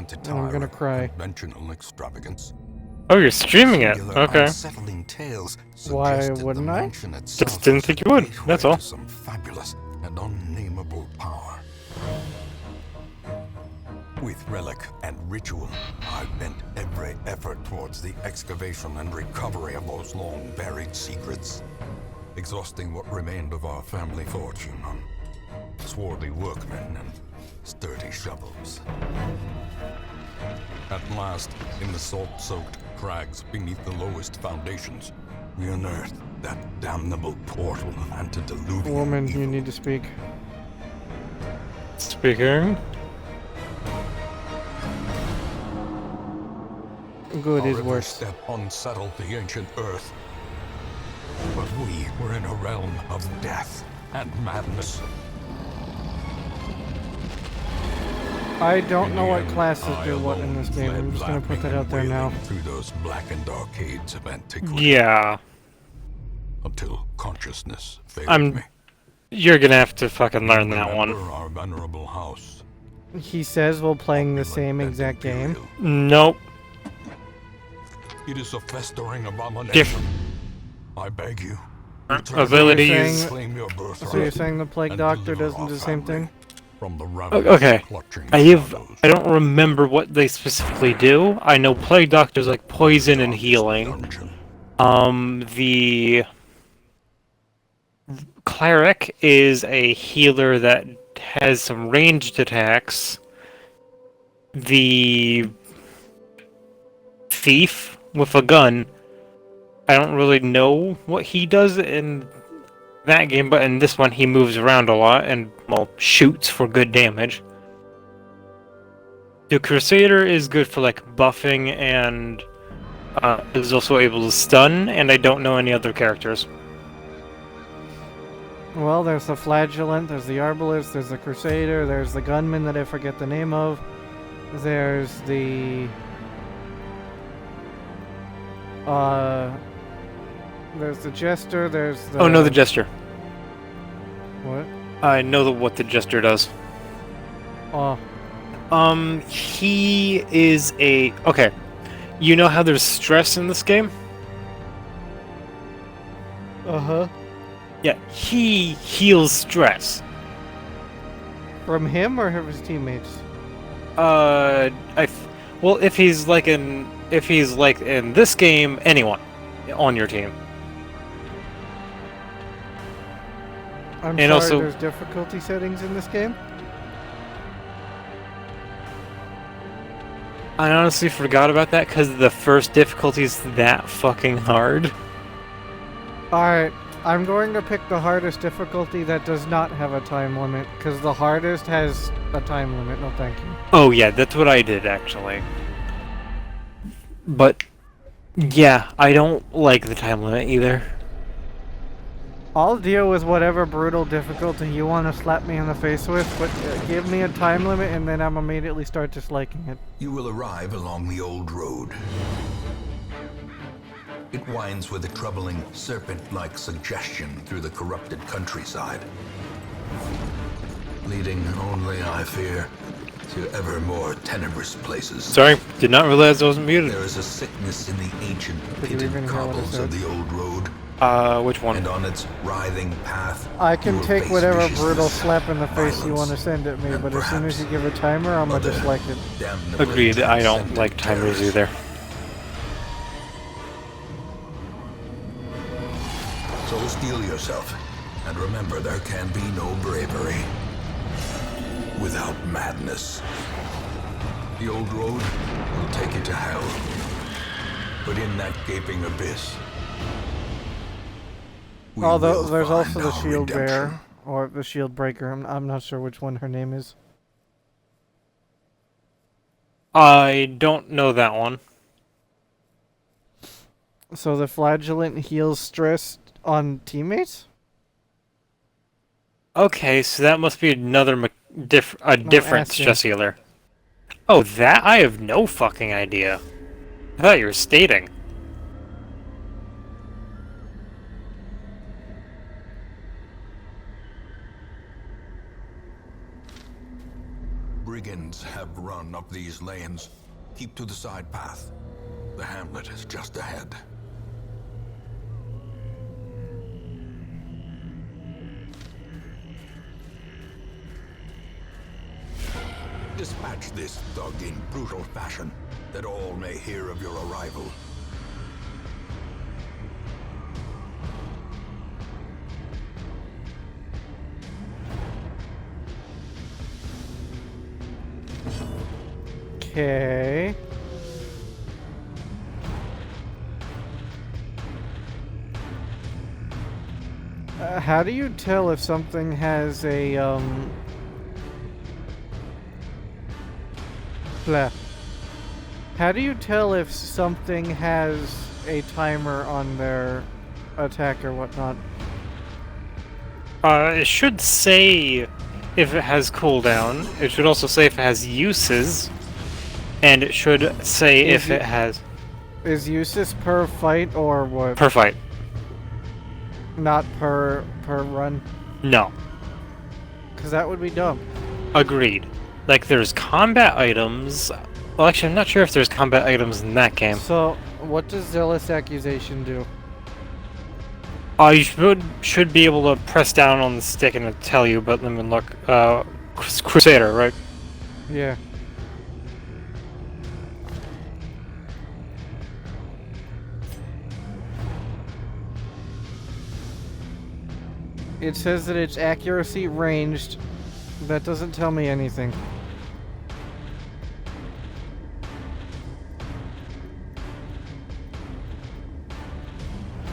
can't I'm gonna cry. conventional extravagance. Oh, you're streaming it. Singular, Okay. unsettling tales Why suggested the wouldn't I? mansion itself Just didn't was think a you would. gateway That's all. to some fabulous and unnameable power. With relic and ritual, I've bent every effort towards the excavation and recovery of those long-buried secrets, exhausting what remained of our family fortune on swarthy workmen and sturdy shovels. At last, in the salt-soaked crags beneath the lowest foundations, we unearthed that damnable portal antediluvian Woman, evil. you need to speak. Speaking. Good Our is every worse. step unsettled the ancient earth. But we were in a realm of death and madness. I don't know what In the end, classes I do what in this alone game. I'm fled just gonna put that laughing out there and now. wailing through those blackened arcades of antiquity. Yeah. Until consciousness failed me. You're gonna have to fucking learn that Remember one. our venerable house. He says while playing the Opulent same and exact game. imperial. Nope. It is a festering abomination. Different I beg you. abilities. Claim your birthright So you're saying the Plague and Doctor deliver doesn't our do the same family thing? From the Okay. clutching I shadows. don't remember what they specifically do. I know Plague Doctor's like poison and healing. Dungeon. The Cleric is a healer that has some ranged attacks. The Thief with a gun, I don't really know what he does in that game, but in this one he moves around a lot and, well, shoots for good damage. The Crusader is good for, like, buffing and is also able to stun, and I don't know any other characters. Well, there's the Flagellant, there's the Arbalist, there's the Crusader, there's the Gunman that I forget the name of. There's the... There's the Jester, there's the... Oh, no, the Jester. What? I know what the Jester does. Oh. He is a... Okay. You know how there's stress in this game? Uh-huh. Yeah, he heals stress. From him or his teammates? Well, if he's like in this game, anyone on your team. I'm And sorry, also- there's difficulty settings in this game? I honestly forgot about that because the first difficulty is that fucking hard. Alright, I'm going to pick the hardest difficulty that does not have a time limit, because the hardest has a time limit. No thank you. Oh yeah, that's what I did actually. But yeah, I don't like the time limit either. I'll deal with whatever brutal difficulty you want to slap me in the face with, but give me a time limit and then I'm immediately start disliking it. You will arrive along the old road. It winds with a troubling, serpent-like suggestion through the corrupted countryside, leading only, I fear, to ever more tenebrous places. Sorry, did not realize I wasn't muted. There is a sickness in the ancient, Did you pitted even hear what I cobbles said? of the old road, Which one? and on its writhing path, I you can will take face whatever viciousness, brutal slap in the face you violence, want to send at me, and but as soon as you perhaps give a timer, I'm gonna other dislike it. damnably Agreed, I don't transcendent like timers terrors. either. So steel yourself, and remember there can be no bravery without madness. The old road will take you to hell, but in that gaping abyss, we Although will there's find also the our Shield redemption. Bearer, or the Shield Breaker. I'm not sure which one her name is. I don't know that one. So the Flagellant heals stress on teammates? Okay, so that must be another different Aston. stress healer. Oh, that? I have no fucking idea. I thought you were stating. Brigands bandits have run up these lanes. Keep to the side path. The hamlet is just ahead. Dispatch this thug in brutal fashion, that all may hear of your arrival. Okay. How do you tell if something has a, blah. How do you tell if something has a timer on their attack or whatnot? It should say if it has cooldown. It should also say if it has uses. And it should say if it has... Is uses per fight or what? Per fight. Not per run? No. Because that would be dumb. Agreed. Like, there's combat items... Well, actually, I'm not sure if there's combat items in that game. So, what does Zealous Accusation do? You should be able to press down on the stick and it'll tell you, but let me look. Crusader, right? Yeah. It says that it's accuracy ranged. That doesn't tell me anything.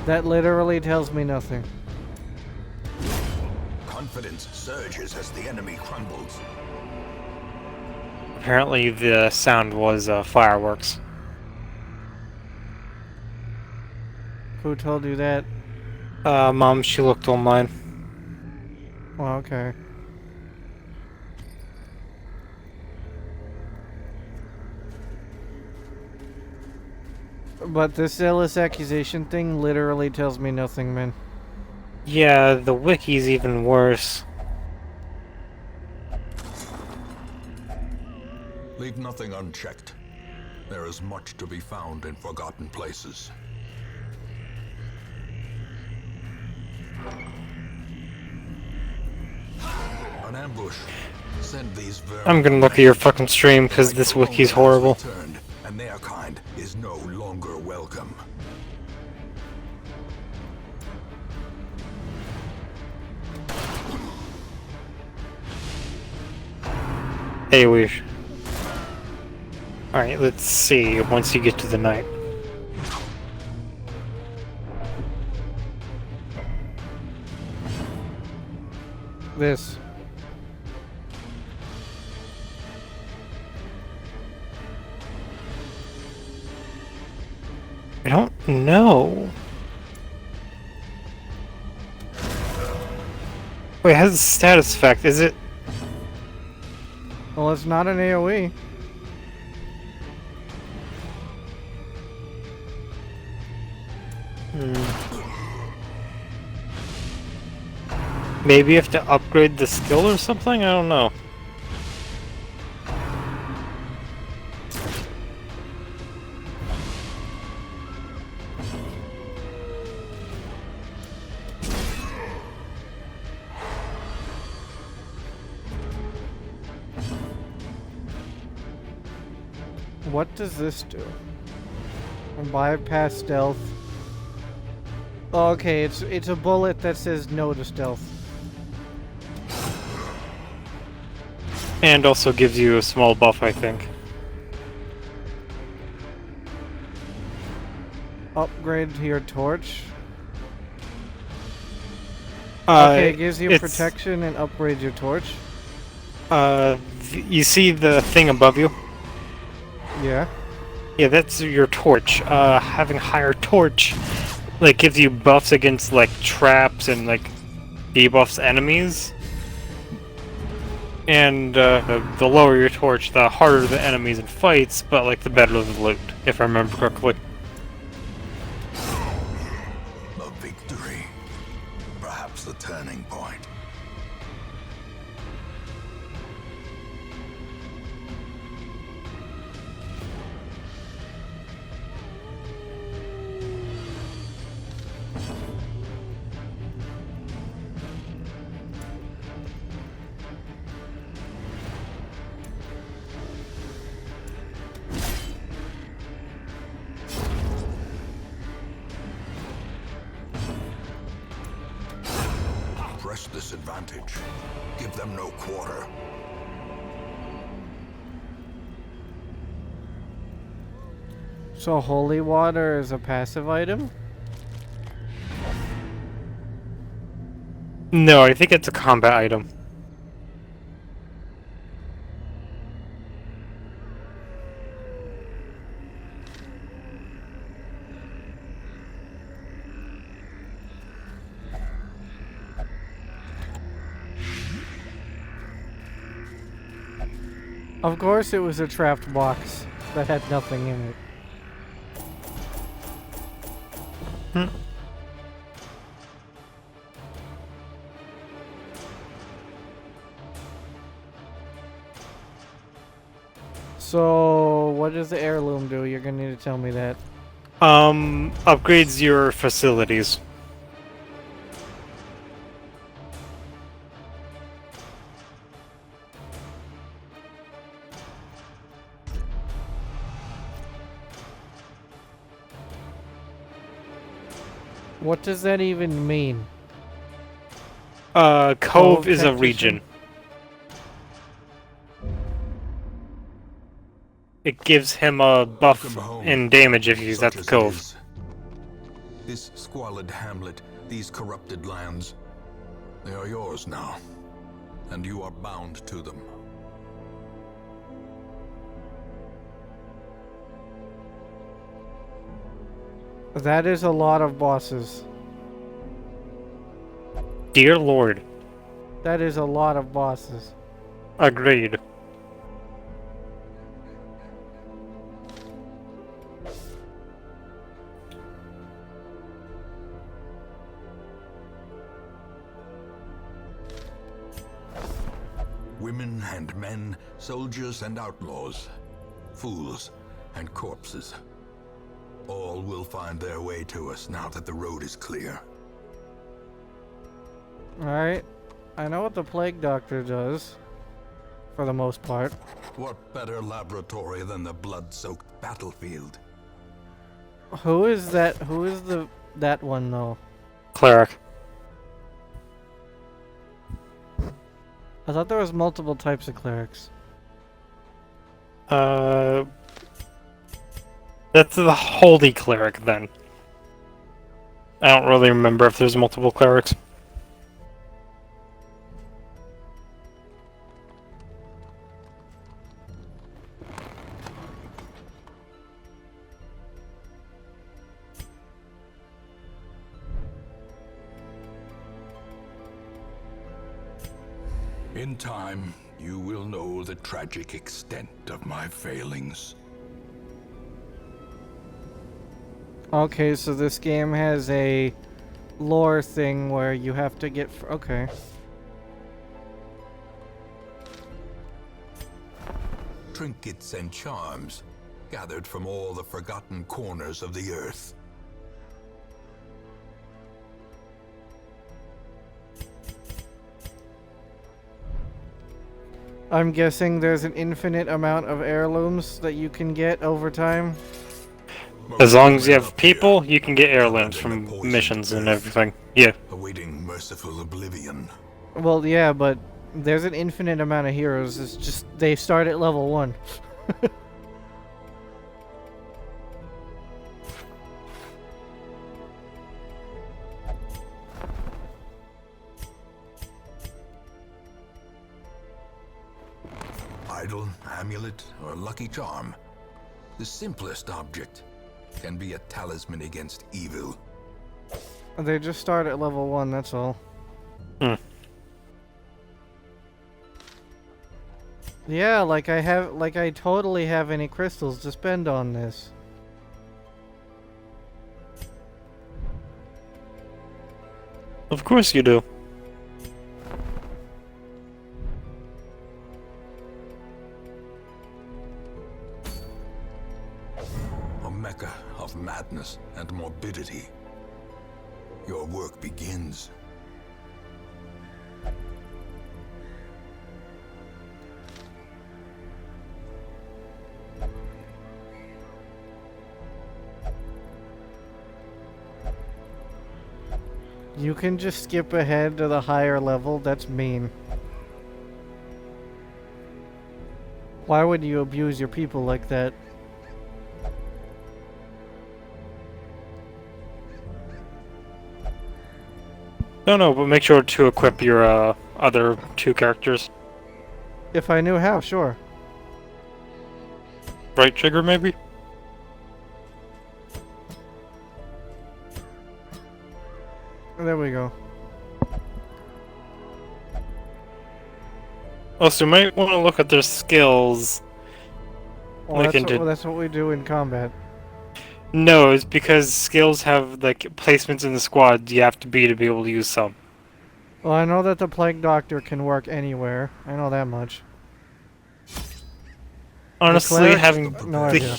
That literally tells me nothing. Confidence surges as the enemy crumbles. Apparently the sound was fireworks. Who told you that? Mom, she looked online. Well, okay. But this Zealous Accusation thing literally tells me nothing, man. Yeah, the wiki's even worse. Leave nothing unchecked. There is much to be found in forgotten places. An ambush. Send these I'm gonna look at your fucking stream because this wiki's horrible. returned, and their kind is no longer welcome. Hey, Wish. Alright, let's see once you get to the night. This. I don't know. Wait, it has a status effect, is it? Well, it's not an AoE. Maybe you have to upgrade the skill or something? I don't know. What does this do? Bypass stealth. Oh, okay, it's a bullet that says no to stealth. And also gives you a small buff, I think. Upgrade to your torch. Okay, it gives you protection and upgrades your torch. You see the thing above you? Yeah. Yeah, that's your torch. Having higher torch, like, gives you buffs against, like, traps and, like, debuffs enemies. And, the lower your torch, the harder the enemies in fights, but, like, the better the loot, if I remember correctly. A victory. Perhaps the turning point. advantage. Give them no quarter. So holy water is a passive item? No, I think it's a combat item. Of course it was a trapped box that had nothing in it. So, what does the heirloom do? You're gonna need to tell me that. Upgrades your facilities. What does that even mean? Cove is a tactician? region. It gives him a buff Welcome home, in damage if he's such at the as it cove. is. This squalid hamlet, these corrupted lands, they are yours now, and you are bound to them. That is a lot of bosses. Dear Lord. That is a lot of bosses. Agreed. Women and men, soldiers and outlaws, fools and corpses. All will find their way to us now that the road is clear. Alright. I know what the plague doctor does. For the most part. What better laboratory than the blood-soaked battlefield? Who is that? Who is that one though? Cleric. I thought there was multiple types of clerics. That's the holy cleric then. I don't really remember if there's multiple clerics. In time, you will know the tragic extent of my failings. Okay, so this game has a lore thing where you have to get... okay. Trinkets and charms, gathered from all the forgotten corners of the earth. I'm guessing there's an infinite amount of heirlooms that you can get over time. As long as you have people, you can get heirlooms from missions and everything. Yeah. Awaiting merciful oblivion. Well, yeah, but there's an infinite amount of heroes. It's just they start at level 1. Idol, amulet, or lucky charm. The simplest object can be a talisman against evil. They just start at level 1, that's all. Yeah, I totally have any crystals to spend on this. Of course you do. A mecca of madness and morbidity. Your work begins. You can just skip ahead to the higher level. That's mean. Why would you abuse your people like that? No, but make sure to equip your other two characters. If I knew how, sure. Right trigger, maybe? There we go. Also, you might want to look at their skills. Well, Like that's what we do in combat. No, it's because skills have like placements in the squad you have to be able to use some. Well, I know that the Plague Doctor can work anywhere. I know that much. Honestly, cleric? having No idea.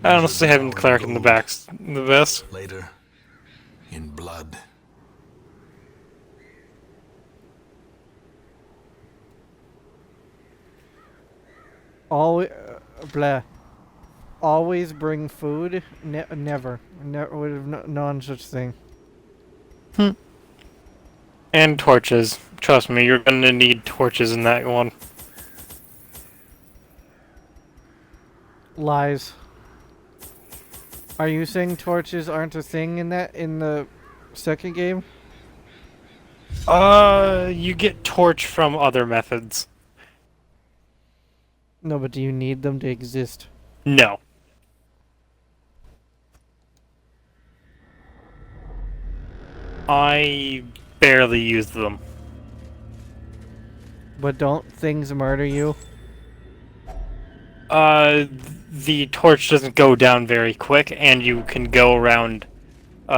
honestly having the cleric in the back's the best. Later, in blood. Always, blah. Always bring food. Never would have known such thing. And torches. Trust me, you're gonna need torches in that one. Lies. Are you saying torches aren't a thing in the second game? You get torch from other methods. No, but do you need them to exist? No. I barely use them. But don't things murder you? The torch doesn't go down very quick, and you can go around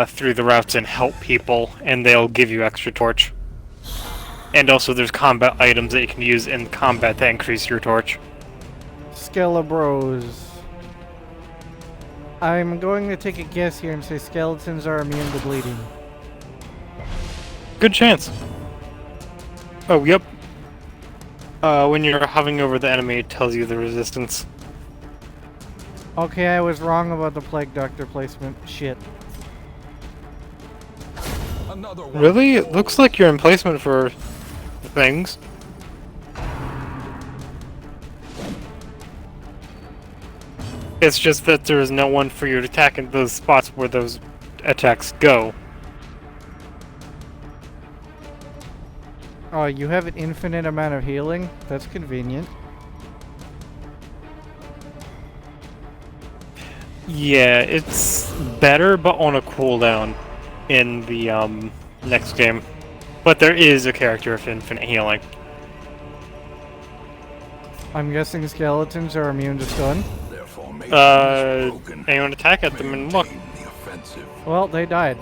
through the routes and help people, and they'll give you extra torch. And also there's combat items that you can use in combat that increase your torch. Skelebros. I'm going to take a guess here and say skeletons are immune to bleeding. Good chance. Oh, yep. When you're hovering over the enemy, it tells you the resistance. Okay, I was wrong about the Plague Doctor placement. Shit. Another one. Really? It looks like you're in placement for things. It's just that there is no one for you to attack in those spots where those attacks go. Oh, you have an infinite amount of healing? That's convenient. Yeah, it's better, but on a cooldown in the next game. But there is a character of infinite healing. I'm guessing skeletons are immune to stun. Their formation is broken. Anyone attack at them and look. Maintain the offensive. Well, they died.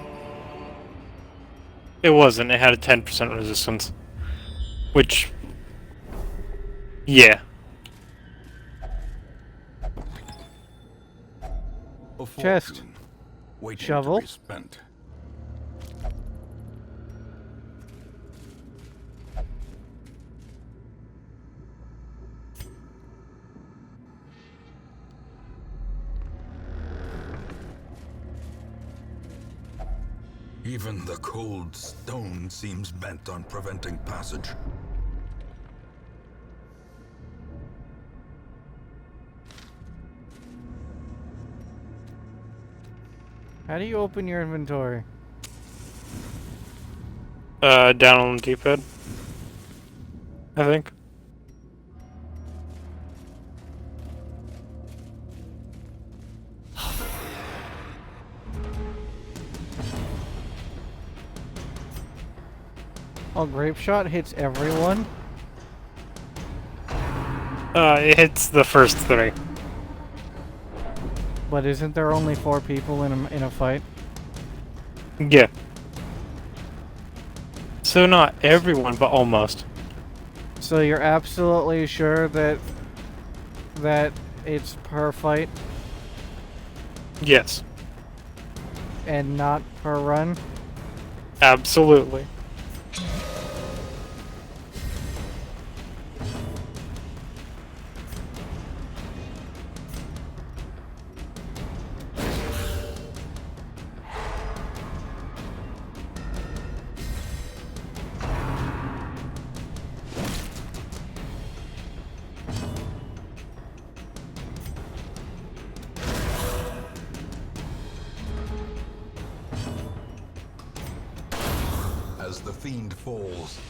It wasn't, it had a 10% resistance. Which... yeah. A Chest. fortune waiting Shovel. to be spent. Even the cold stone seems bent on preventing passage. How do you open your inventory? Down on the D-pad. I think. Oh, grape shot hits everyone? It hits the first three. But isn't there only 4 people in a fight? Yeah. So not everyone, but almost. So you're absolutely sure that it's per fight Yes. and not per run? Absolutely. as the fiend falls,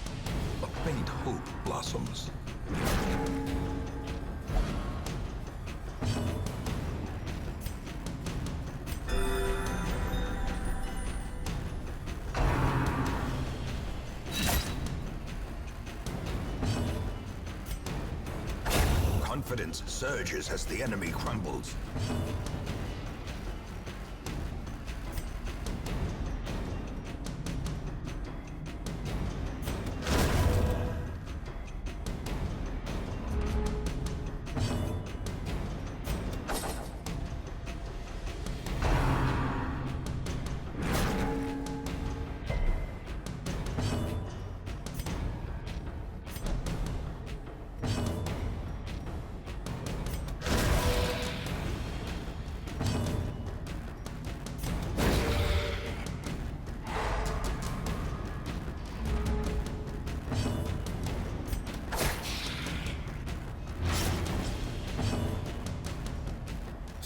a faint hope blossoms. Confidence surges as the enemy crumbles.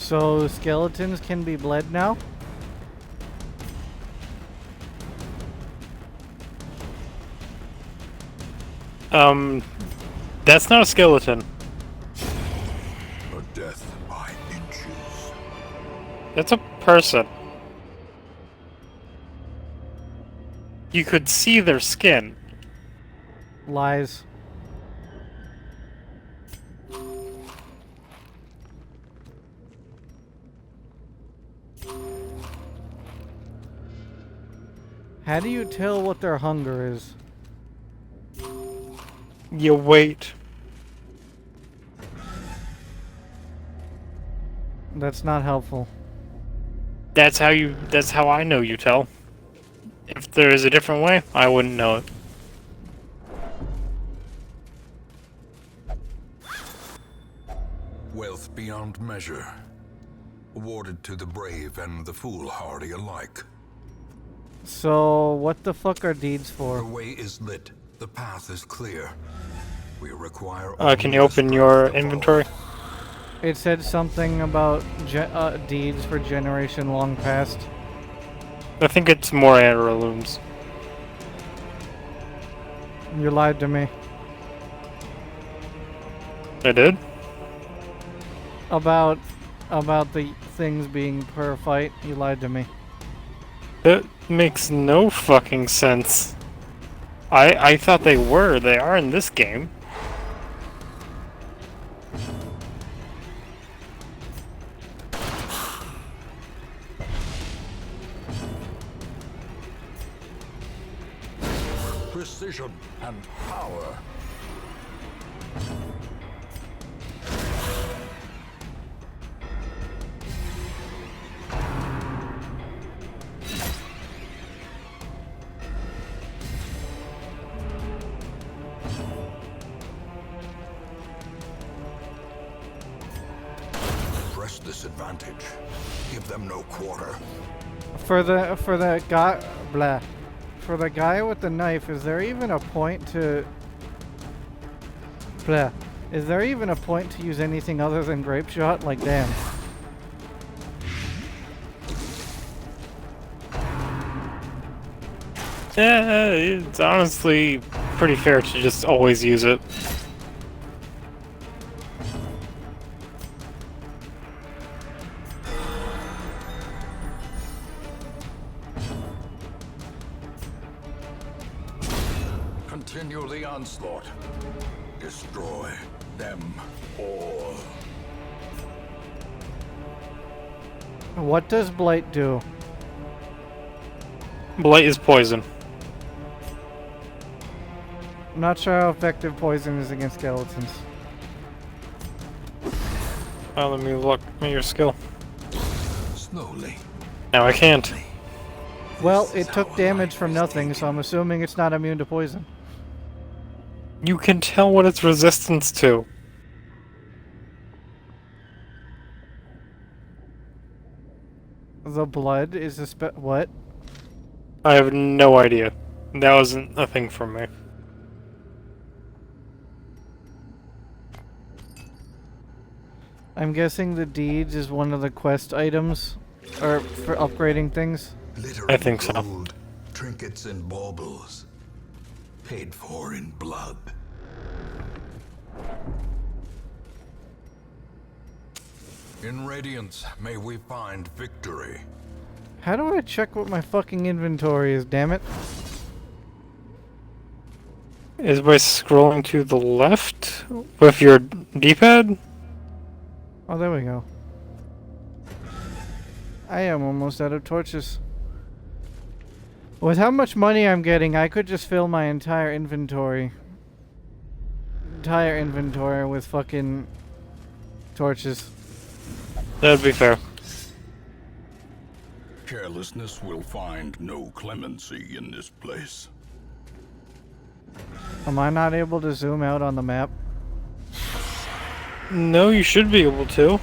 So skeletons can be bled now? That's not a skeleton. A death by inches. That's a person. You could see their skin. Lies. How do you tell what their hunger is? You wait. That's not helpful. That's how I know you tell. If there is a different way, I wouldn't know it. Wealth beyond measure, awarded to the brave and the foolhardy alike. So, what the fuck are deeds The for? way is lit. The path is clear. We require. Can you open your inventory? It said something about deeds for generation long past. I think it's more heirlooms. You lied to me. I did? About the things being per fight, you lied to me. That makes no fucking sense. I thought they were. They are in this game. Precision and power. Press this advantage. Give them no quarter. For the guy, blah. For the guy with the knife, is there even a point to... Blah. Is there even a point to use anything other than grape shot? Like, damn. Yeah, it's honestly pretty fair to just always use it. Continue the onslaught. Destroy them all. What does Blight do? Blight is poison. I'm not sure how effective poison is against skeletons. Let me look at your skill. Slowly. Now I can't. Well, it took damage from nothing, so I'm assuming it's not immune to poison. You can tell what its resistance to. The blood is a what? I have no idea. That wasn't a thing for me. I'm guessing the deeds is one of the quest items, or for upgrading things. I think so. Gold, trinkets and baubles, paid for in blood. In Radiance, may we find victory. How do I check what my fucking inventory is, damn it? Is by scrolling to the left with your D-pad? Oh, there we go. I am almost out of torches. With how much money I'm getting, I could just fill my entire inventory. Entire inventory with fucking torches. That'd be fair. Carelessness will find no clemency in this place. Am I not able to zoom out on the map? No, you should be able to.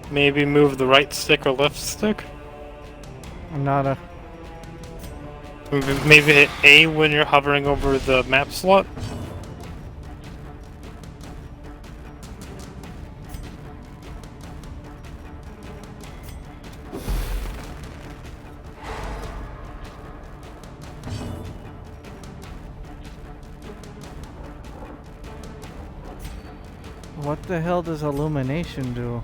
Maybe move the right stick or left stick? Nada. Maybe hit A when you're hovering over the map slot? What the hell does illumination do?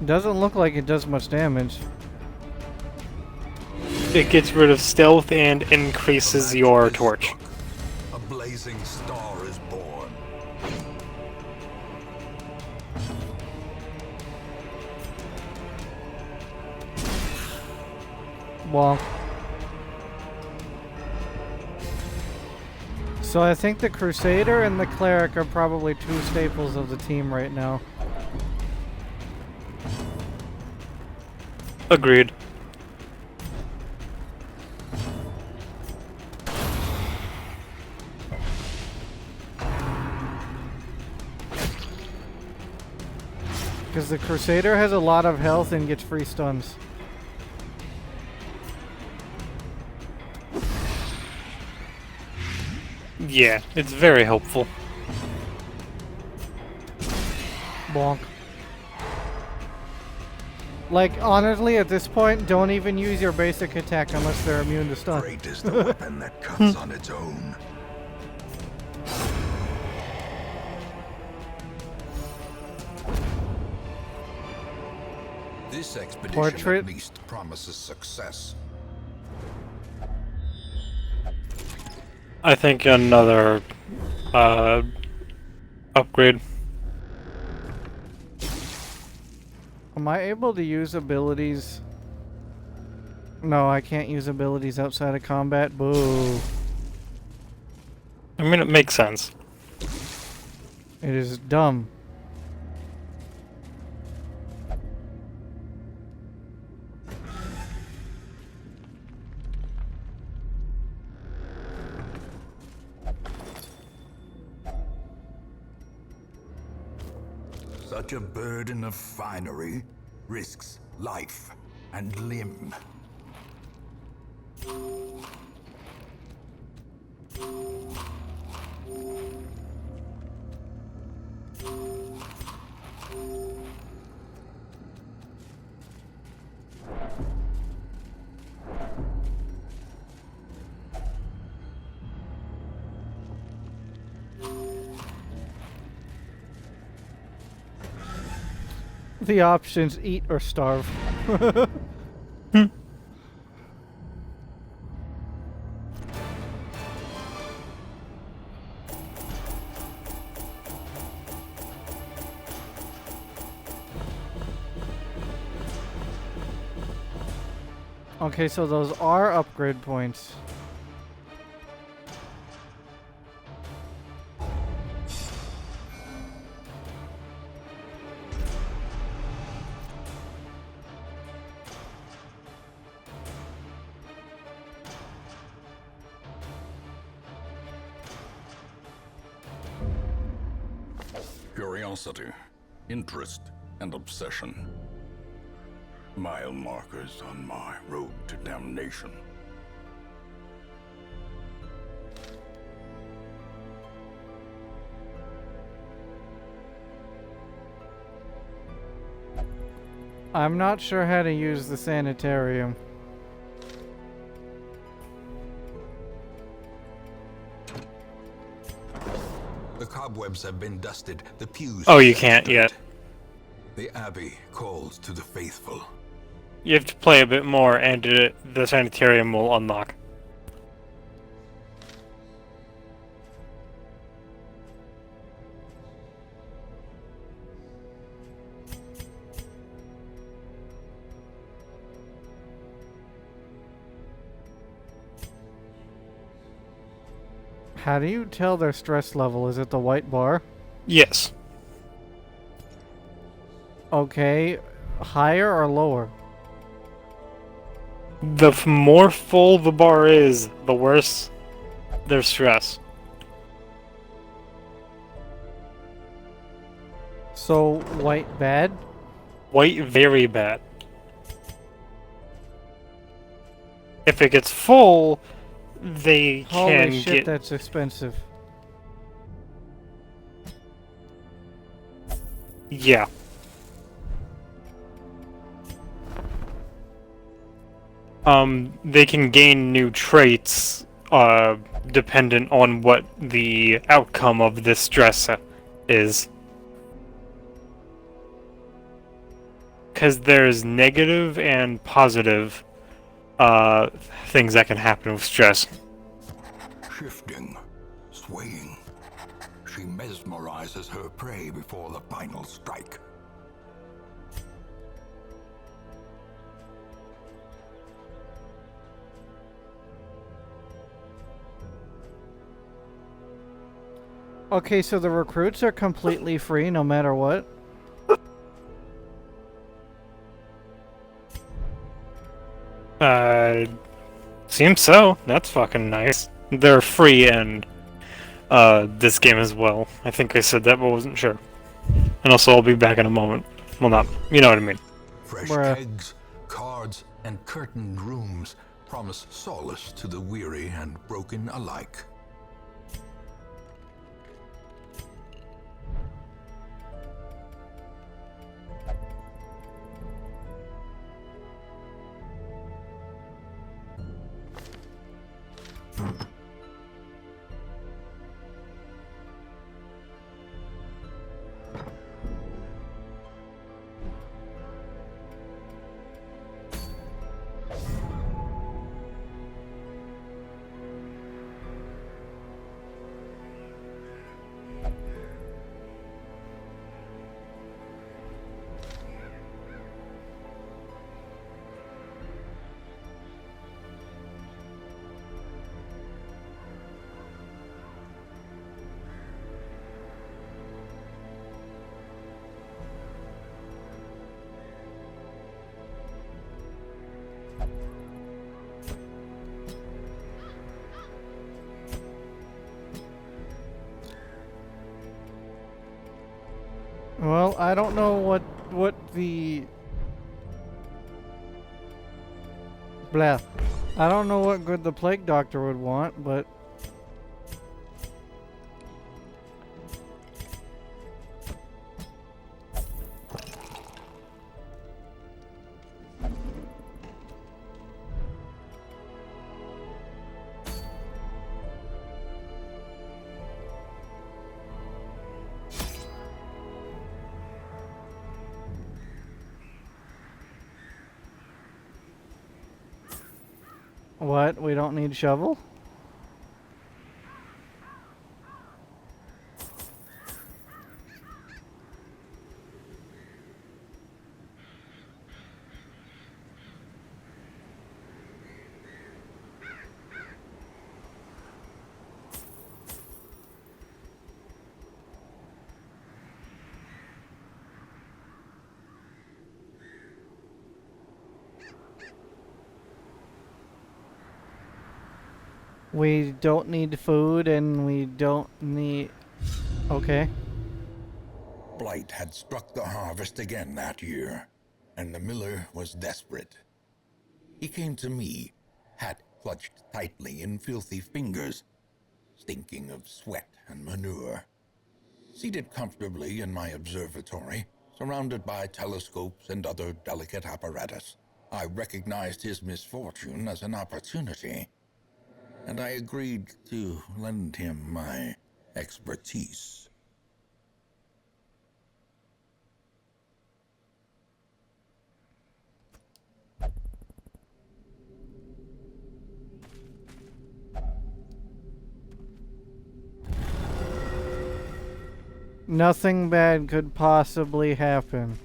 Doesn't look like it does much damage. It gets rid of stealth and increases your torch. A blazing star is born. Well. So I think the Crusader and the Cleric are probably two staples of the team right now. Agreed. Because the Crusader has a lot of health and gets free stuns. Yeah, it's very helpful. Bonk. Like, honestly, at this point, don't even use your basic attack unless they're immune to stun. Great is the weapon that comes on its own. This expedition Portrait. at least promises success. I think another upgrade. Am I able to use abilities? No, I can't use abilities outside of combat. Boo. I mean, it makes sense. It is dumb. Such a burden of finery risks life and limb. The options: eat or starve. Okay, so those are upgrade points. Curiosity, interest, and obsession. Mile markers on my road to damnation. I'm not sure how to use the sanitarium. The cobwebs have been dusted, the pews Oh, you set can't straight. yet. The Abbey calls to the faithful. You have to play a bit more, and the sanitarium will unlock. How do you tell their stress level? Is it the white bar? Yes. Okay. Higher or lower? The more full the bar is, the worse their stress. So, white bad? White, very bad. If it gets full, they Holy can shit, get... that's expensive. Yeah. They can gain new traits, dependent on what the outcome of this stress is. Because there's negative and positive, things that can happen with stress. Shifting, swaying. She mesmerizes her prey before the final strike. Okay, so the recruits are completely free no matter what? Seems so. That's fucking nice. They're free in, this game as well. I think I said that, but wasn't sure. And also, I'll be back in a moment. Well, not. You know what I mean. Fresh Bruh. kegs, cards, and curtained rooms promise solace to the weary and broken alike. Well, I don't know what the... Blah. I don't know what good the plague doctor would want, but... What? We don't need shovel? We don't need food and we don't need... Okay. Blight had struck the harvest again that year, and the miller was desperate. He came to me, hat clutched tightly in filthy fingers, stinking of sweat and manure. Seated comfortably in my observatory, surrounded by telescopes and other delicate apparatus. I recognized his misfortune as an opportunity, and I agreed to lend him my expertise. Nothing bad could possibly happen.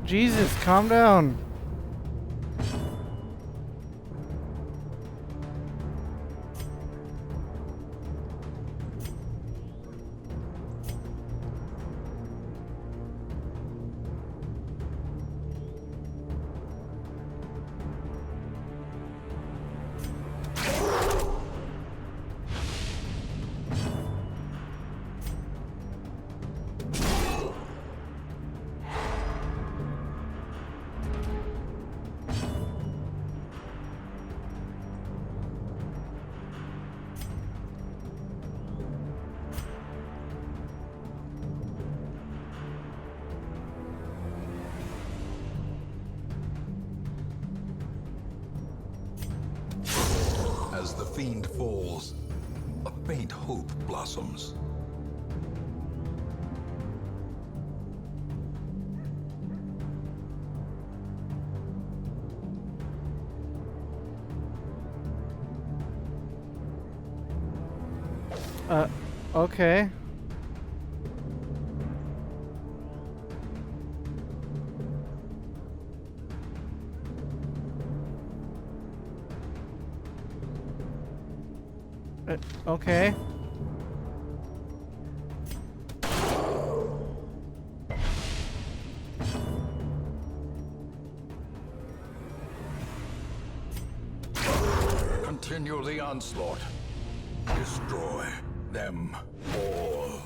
Jesus, calm down. As the fiend falls, a faint hope blossoms. Okay. Okay. Continue the onslaught. Destroy them all.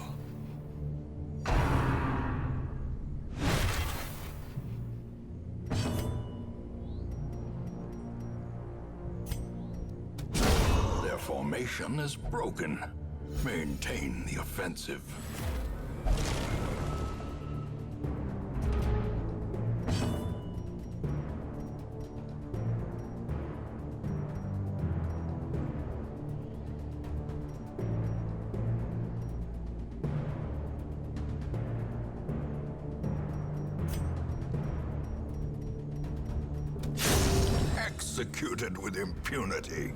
Their formation is broken. Maintain the offensive. Executed with impunity.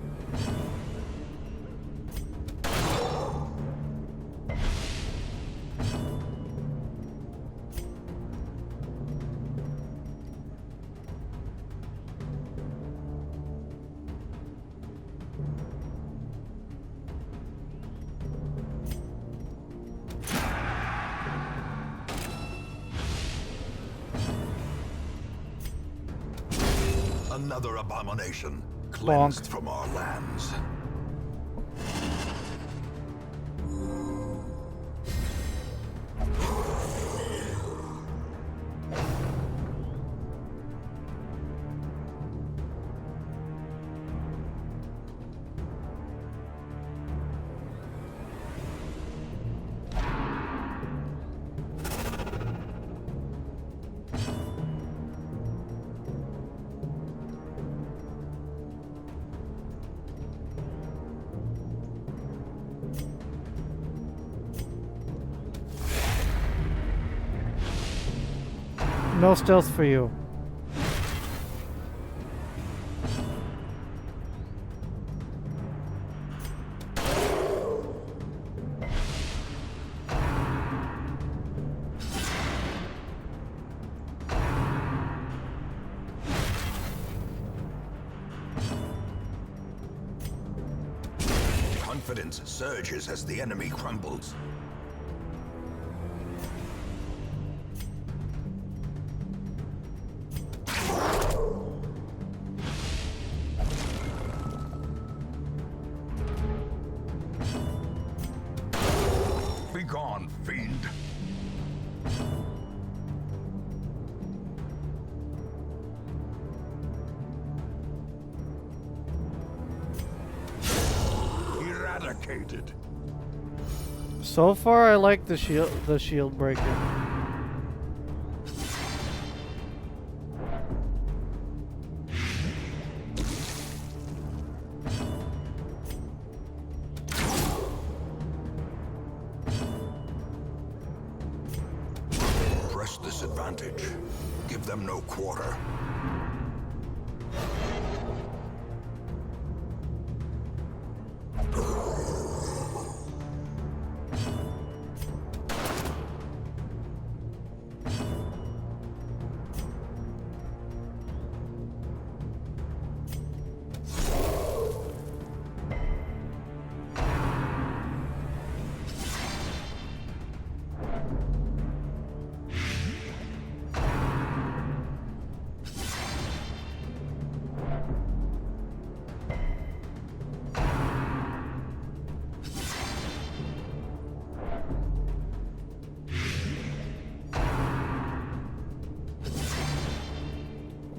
Another abomination cleansed from our lands. No stealth for you. confidence surges as the enemy crumbles. Begone, fiend! Eradicated. So far, I like the shield breaker. Press this advantage. Give them no quarter.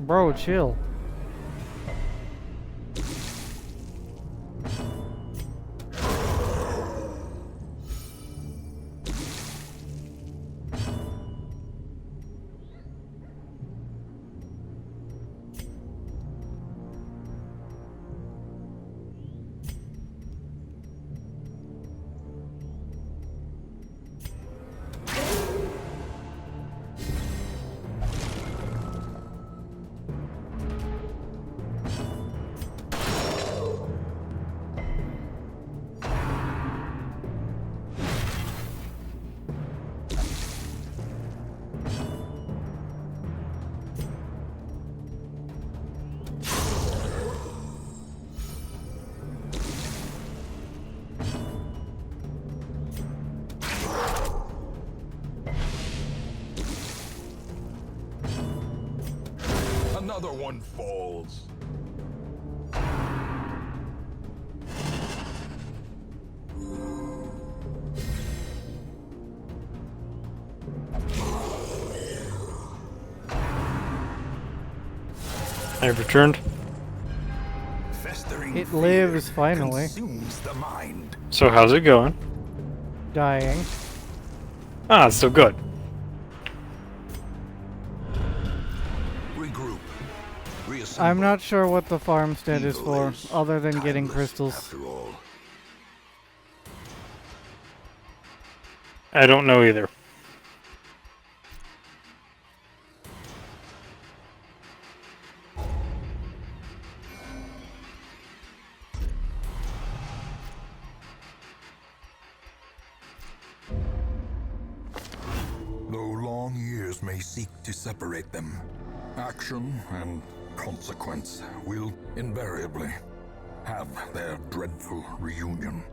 Bro, chill. Another one falls. I've returned. Festering It fear lives finally. consumes the mind. So how's it going? Dying. Ah, so good. Regroup. Reassemble. I'm not sure what the farmstead is Evil for, is other than getting timeless, crystals. After all. I don't know either. Though long years may seek to separate them, action and consequence will invariably have their dreadful reunion.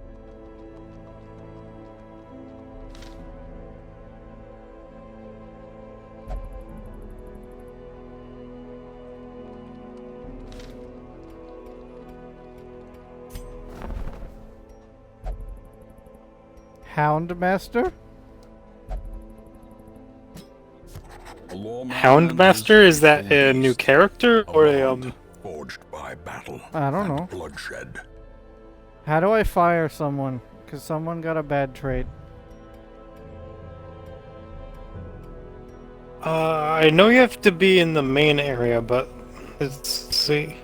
Houndmaster? Houndmaster, is that a new character or a forged by battle I don't and know. bloodshed. How do I fire someone? Because someone got a bad trade. I know you have to be in the main area, but let's see.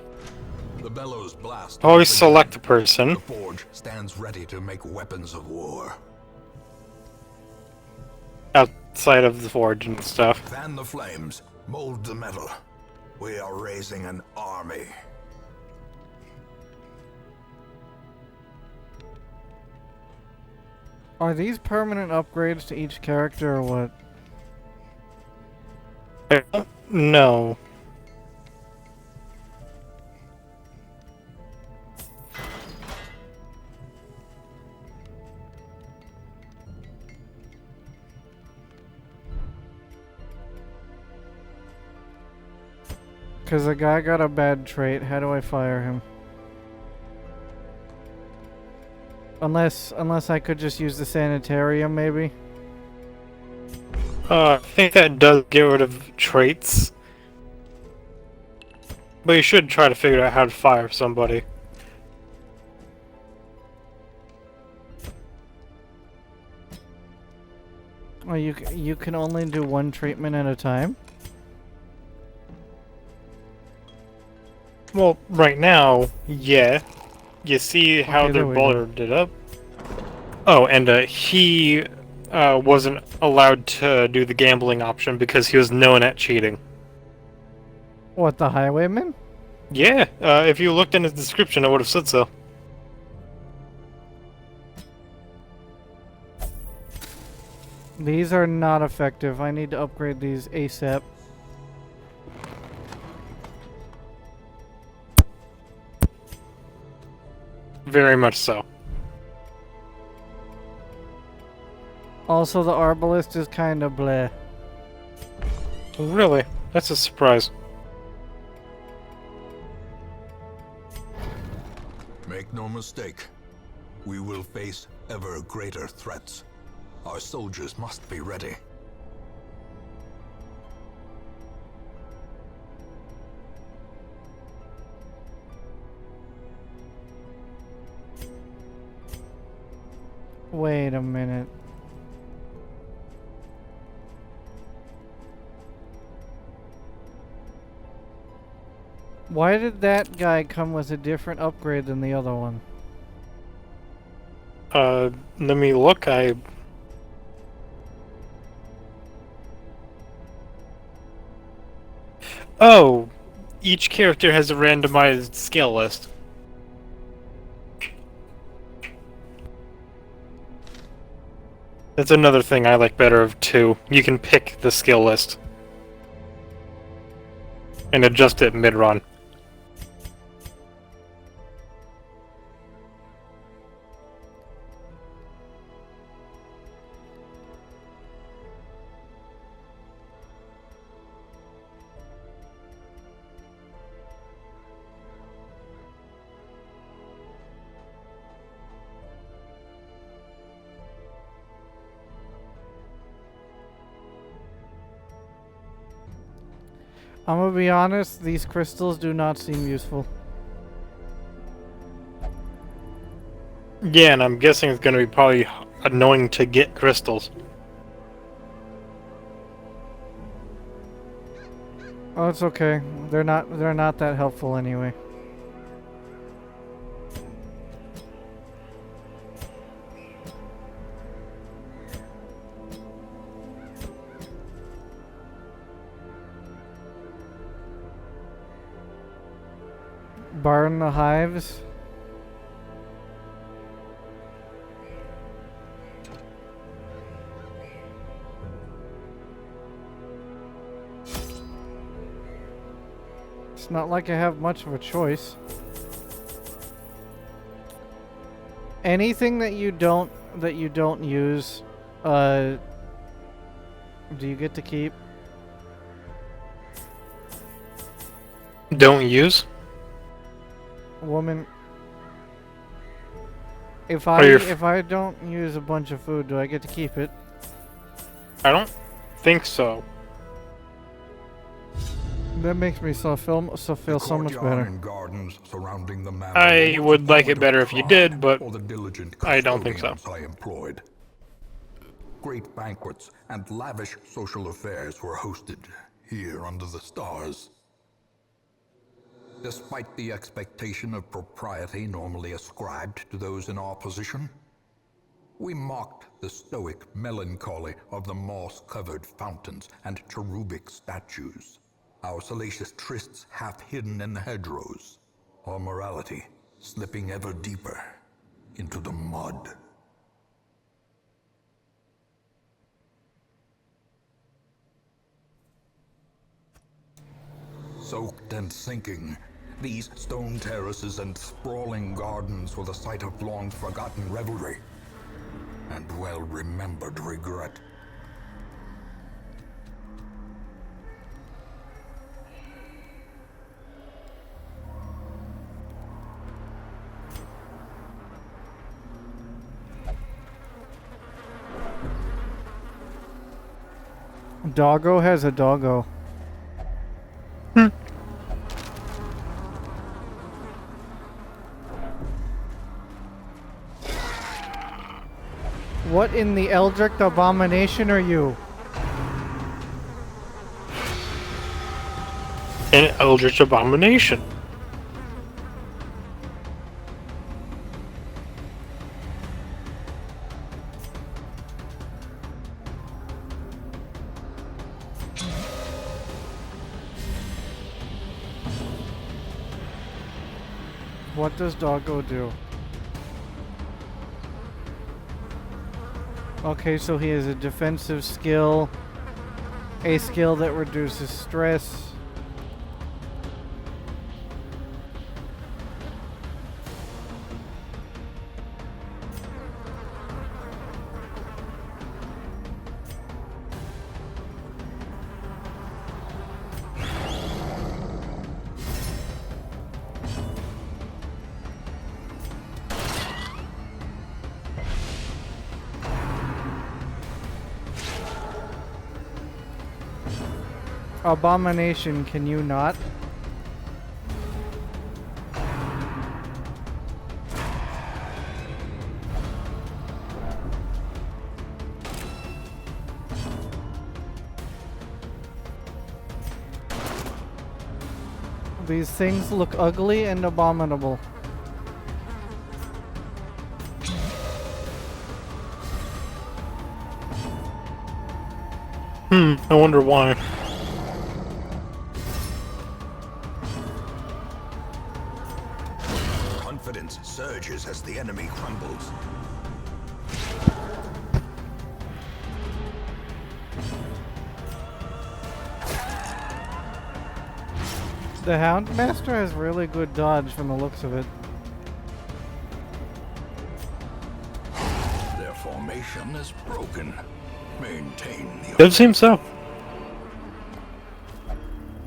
The bellows blast. Always open. select a person. The forge stands ready to make weapons of war. Outside of the forge and stuff. Fan the flames. Mold the metal. We are raising an army. Are these permanent upgrades to each character or what? I don't know. Because the guy got a bad trait. How do I fire him? Unless I could just use the sanitarium, maybe? I think that does get rid of traits. But you should try to figure out how to fire somebody. Oh, you can only do one treatment at a time? Well, right now, yeah. You see how Okay, they're there we go. bolted up? Oh, and he wasn't allowed to do the gambling option because he was known at cheating. What, the highwayman? Yeah, if you looked in his description, it would have said so. These are not effective. I need to upgrade these ASAP. Very much so. Also, the Arbalist is kind of bleh. Really? That's a surprise. Make no mistake, we will face ever greater threats. Our soldiers must be ready. Wait a minute. Why did that guy come with a different upgrade than the other one? Let me look. Oh! Each character has a randomized skill list. That's another thing I like better of too. You can pick the skill list. And adjust it mid-run. I'm gonna be honest, these crystals do not seem useful. Yeah, and I'm guessing it's gonna be probably annoying to get crystals. Oh, it's okay. They're not that helpful anyway. Burn the hives. It's not like I have much of a choice. Anything that you don't use, do you get to keep? Don't use? Woman, if Are your I don't use a bunch of food, do I get to keep it? I don't think so. That makes me feel so much better. And gardens surrounding the manor I was would like the it better if you did, but for the diligent I don't think so. custodians I employed. Great banquets and lavish social affairs were hosted here under the stars. Despite the expectation of propriety normally ascribed to those in our position, we mocked the stoic melancholy of the moss-covered fountains and cherubic statues, our salacious trysts half hidden in the hedgerows, our morality slipping ever deeper into the mud. Soaked and sinking, these stone terraces and sprawling gardens were the site of long-forgotten revelry and well-remembered regret. Doggo has a doggo. What in the Eldritch abomination are you? An eldritch abomination. What does Doggo do? Okay, so he has a defensive skill, a skill that reduces stress. Abomination, can you not? These things look ugly and abominable. I wonder why. Confidence surges as the enemy crumbles. The Houndmaster has really good dodge from the looks of it. Their formation is broken. Maintain the... Does seem so.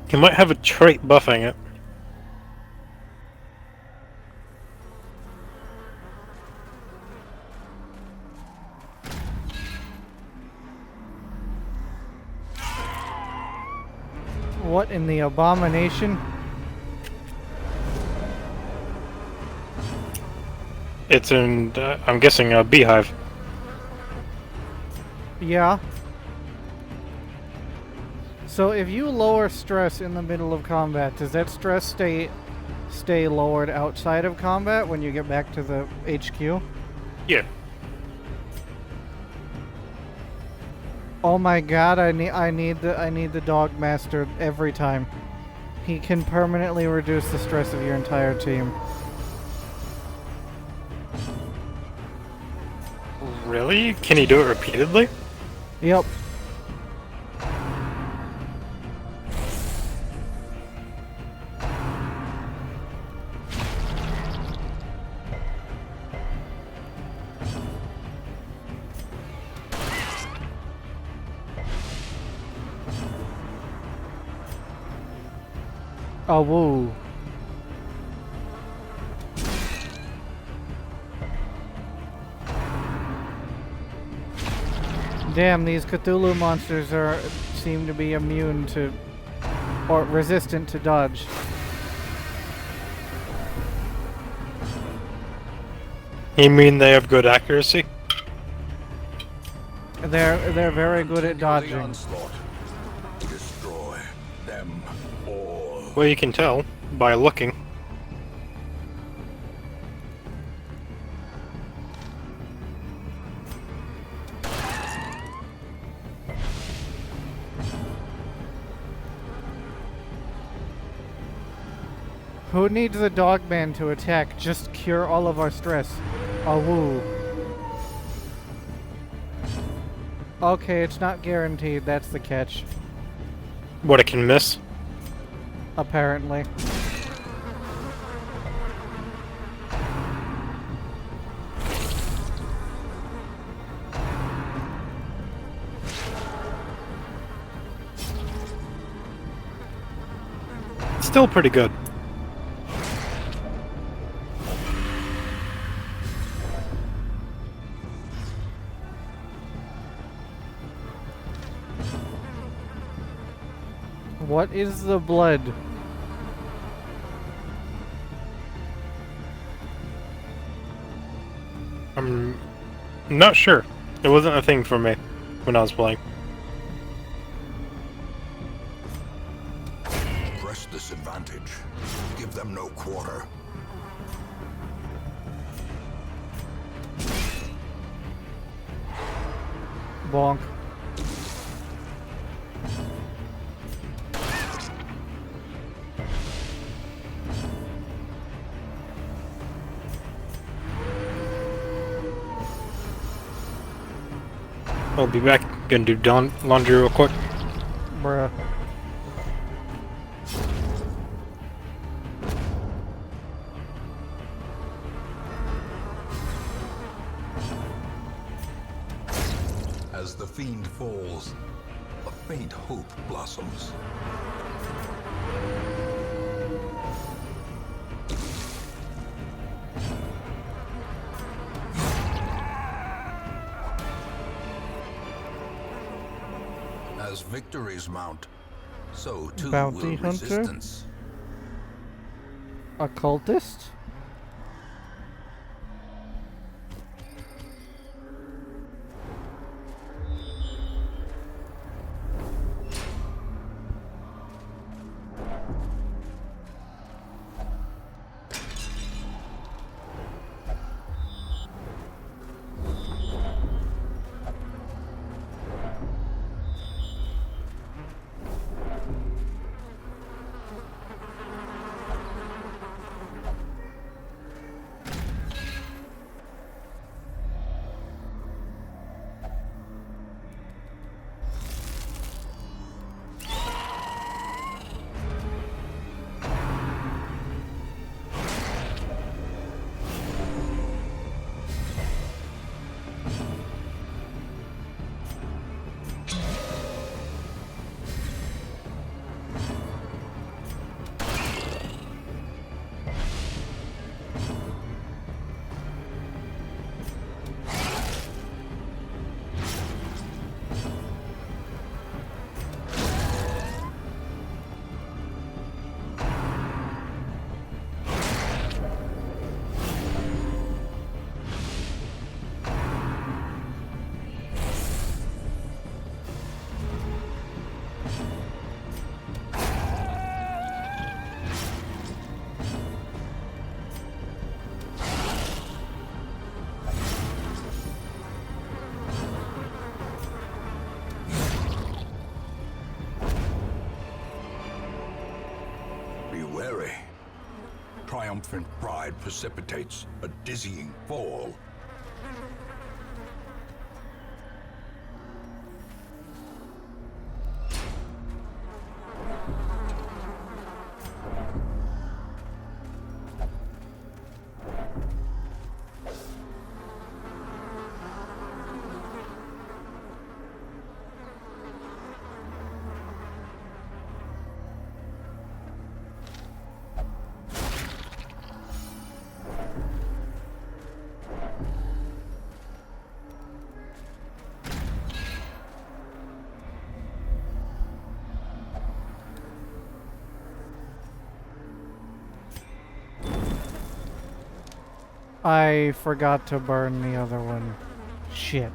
He might have a trait buffing it. What in the abomination? It's in, I'm guessing, a beehive. Yeah. So if you lower stress in the middle of combat, does that stress stay lowered outside of combat when you get back to the HQ? Yeah. Oh my god, I need the Dog Master every time. He can permanently reduce the stress of your entire team. Really? Can he do it repeatedly? Yep. Oh, woo. Damn, these Cthulhu monsters seem to be immune to, or resistant to dodge. You mean they have good accuracy? They're very good at Continue the dodging. onslaught. Destroy them all. Well, you can tell by looking. Who needs the Dogman to attack? Just cure all of our stress. Oh, woo. Okay, it's not guaranteed. That's the catch. What it can miss? Apparently. Still pretty good. What is the blood? I'm not sure. It wasn't a thing for me when I was playing. Press this advantage. Give them no quarter. Bonk. I'll be back. Gonna do laundry real quick. Bruh. As the fiend falls, a faint hope blossoms. As victories mount, so too Bounty will hunter? resistance. Occultist? Be wary. Triumphant pride precipitates a dizzying fall. I forgot to burn the other one. Shit.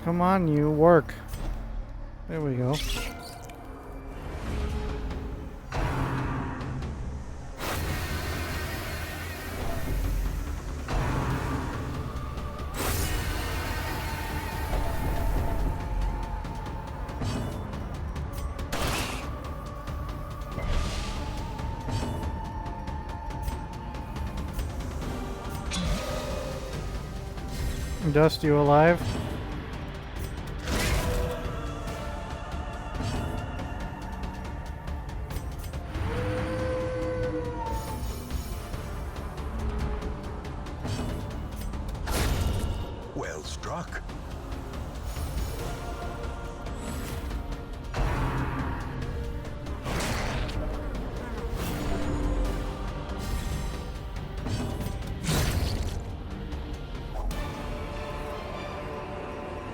Come on, you work. There we go. Dust, you alive? Well struck.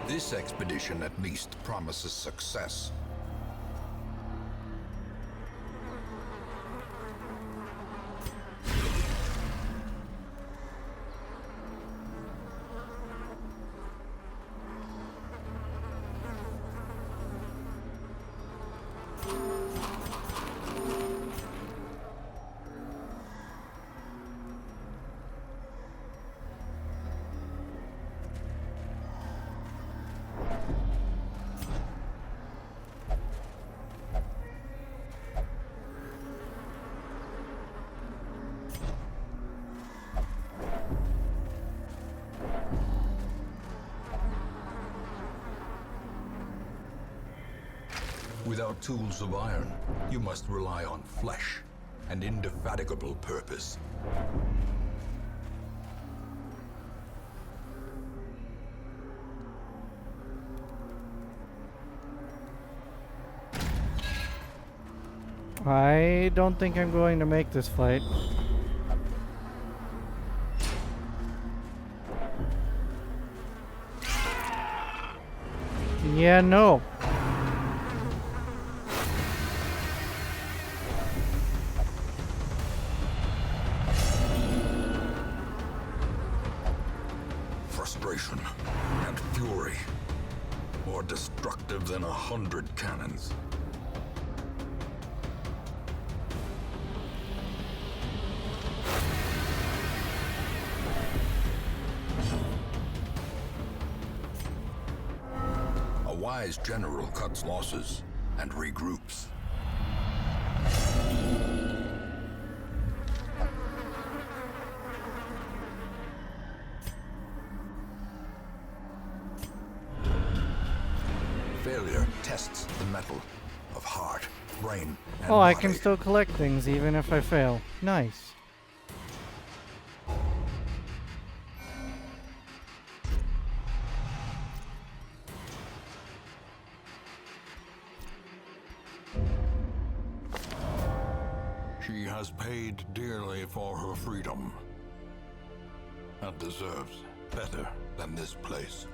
This expedition at least promises success. Without tools of iron, you must rely on flesh and indefatigable purpose. I don't think I'm going to make this fight. Yeah, no. Frustration and fury, more destructive than 100 cannons. A wise general cuts losses and regroups. Failure tests the metal of heart, brain, and Oh, I body. can still collect things even if I fail. Nice. She has paid dearly for her freedom and deserves better than this place.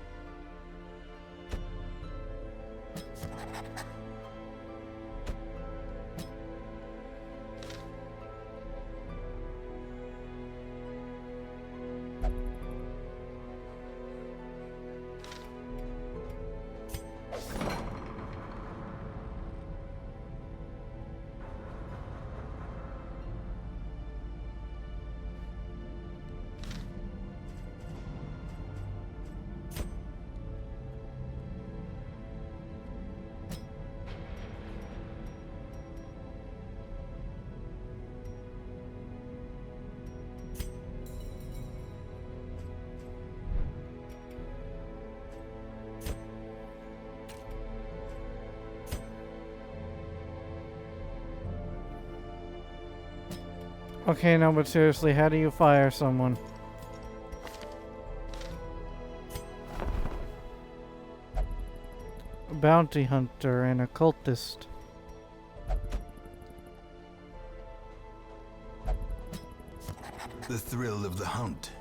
Okay, no, but seriously, how do you fire someone? A bounty hunter and a cultist. The thrill of the hunt.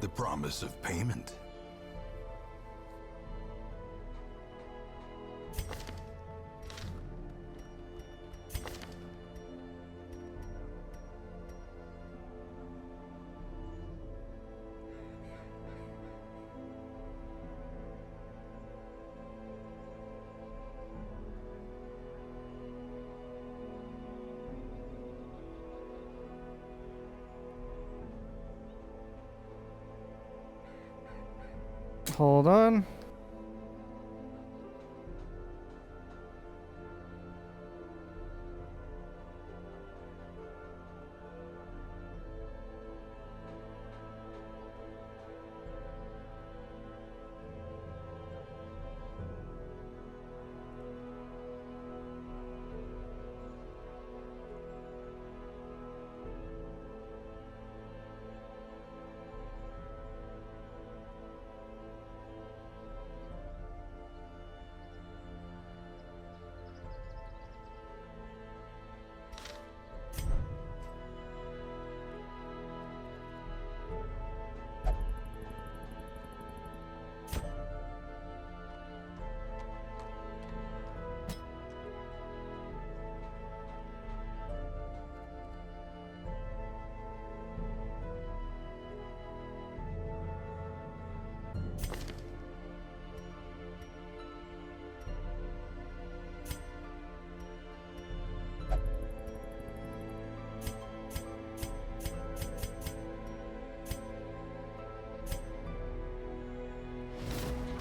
The promise of payment. Hold on.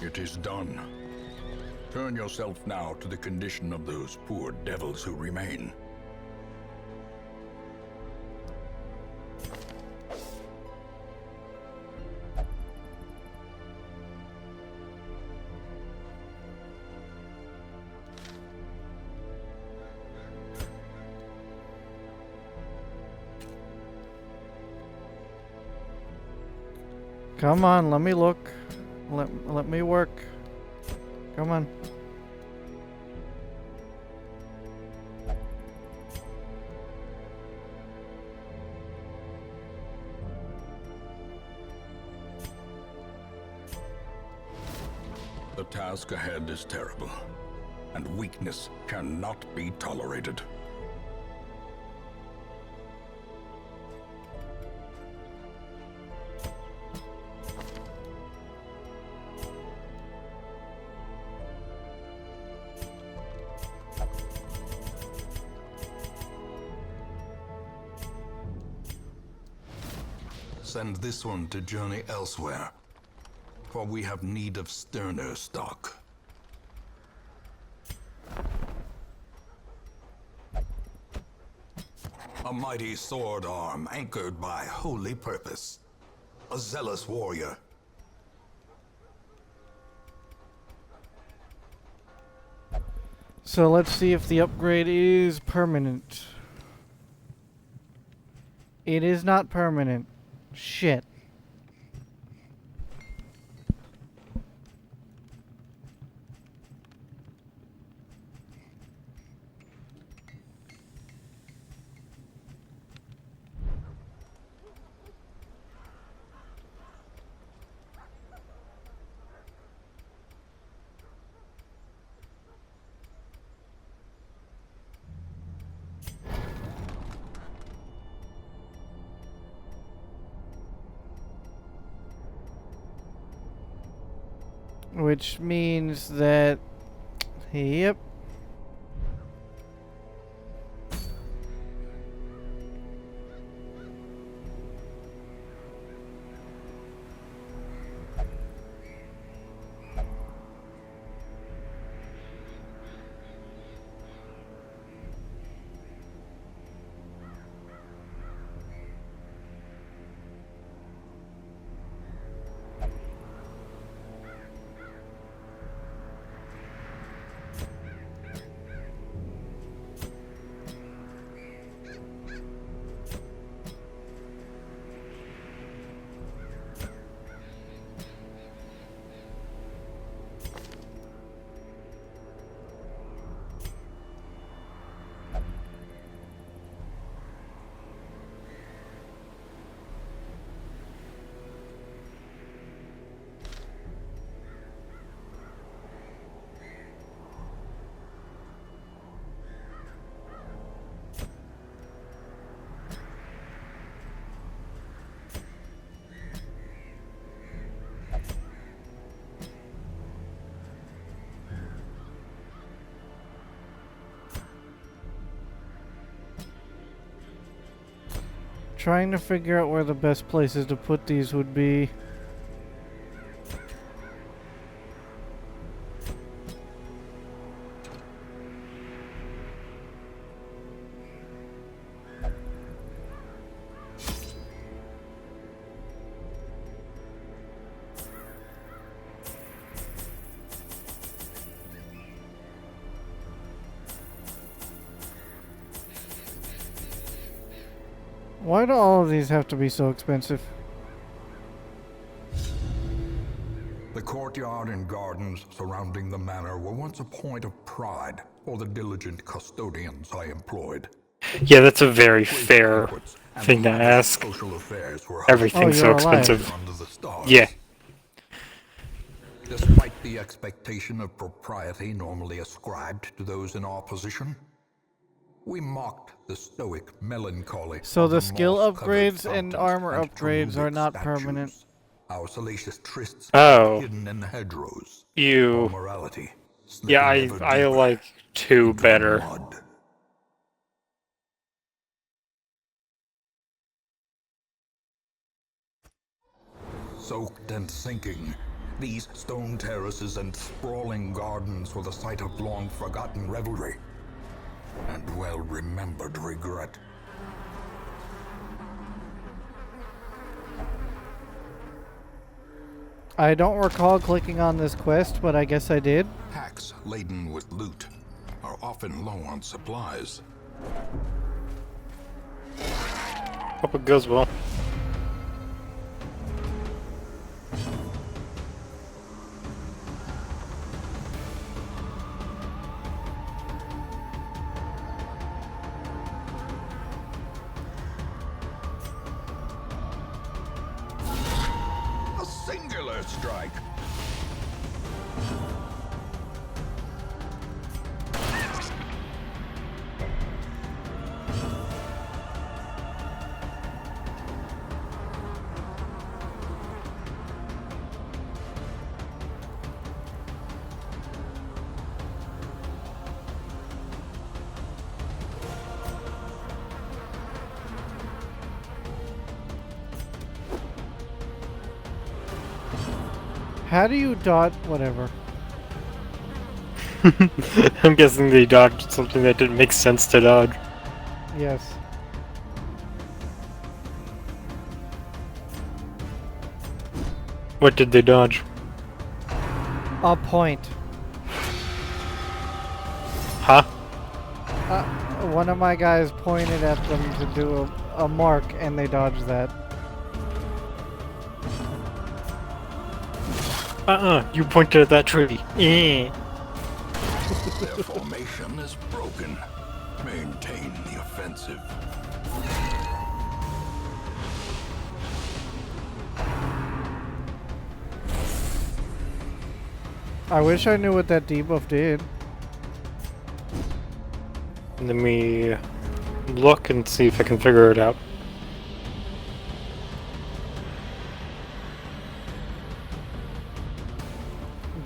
It is done. Turn yourself now to the condition of those poor devils who remain. Come on, let me look. Let me work. Come on. The task ahead is terrible, and weakness cannot be tolerated. Send this one to journey elsewhere, for we have need of sterner stock. A mighty sword arm anchored by holy purpose. A zealous warrior. So let's see if the upgrade is permanent. It is not permanent. Shit. Which means that, yep. Trying to figure out where the best places to put these would be. Why do all of these have to be so expensive? The courtyard and gardens surrounding the manor were once a point of pride for the diligent custodians I employed. Yeah, that's a very fair Banquets and thing to lavish ask. social affairs were Everything's Oh, so you're alive. expensive. under the stars. Yeah. Despite the expectation of propriety normally ascribed to those in our position, we mocked the stoic melancholy. So of the skill moss-covered upgrades and fountains armor and upgrades are cherubic not statues. permanent. Our salacious trysts Oh. hidden in the hedgerows. Our You. morality. Yeah, slipping ever I deeper like 2 into the better. mud. Soaked and sinking, these stone terraces and sprawling gardens were the site of long-forgotten revelry and well-remembered regret. I don't recall clicking on this quest, but I guess I did. Packs laden with loot are often low on supplies. Hope it goes well. A singular strike. How do you dodge? Whatever. I'm guessing they dodged something that didn't make sense to dodge. Yes. What did they dodge? A point. Huh? One of my guys pointed at them to do a mark, and they dodged that. You pointed at that tree. Eh. Their formation is broken. Maintain the offensive. I wish I knew what that debuff did. Let me look and see if I can figure it out.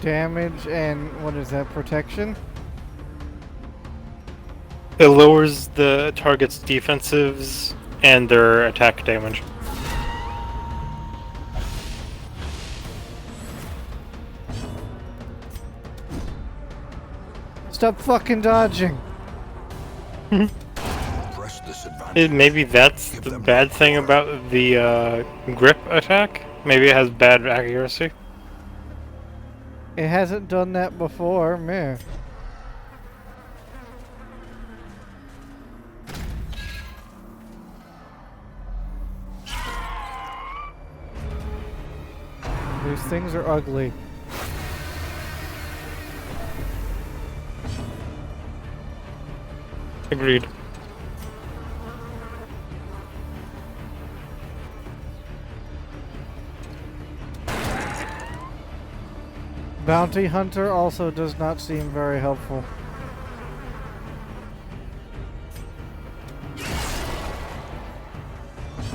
Damage and what is that? Protection? It lowers the target's defensives and their attack damage. Stop fucking dodging! Press this advantage. Maybe that's the bad thing about the grip attack. Maybe it has bad accuracy. It hasn't done that before, meh. These things are ugly. Agreed. Bounty Hunter also does not seem very helpful.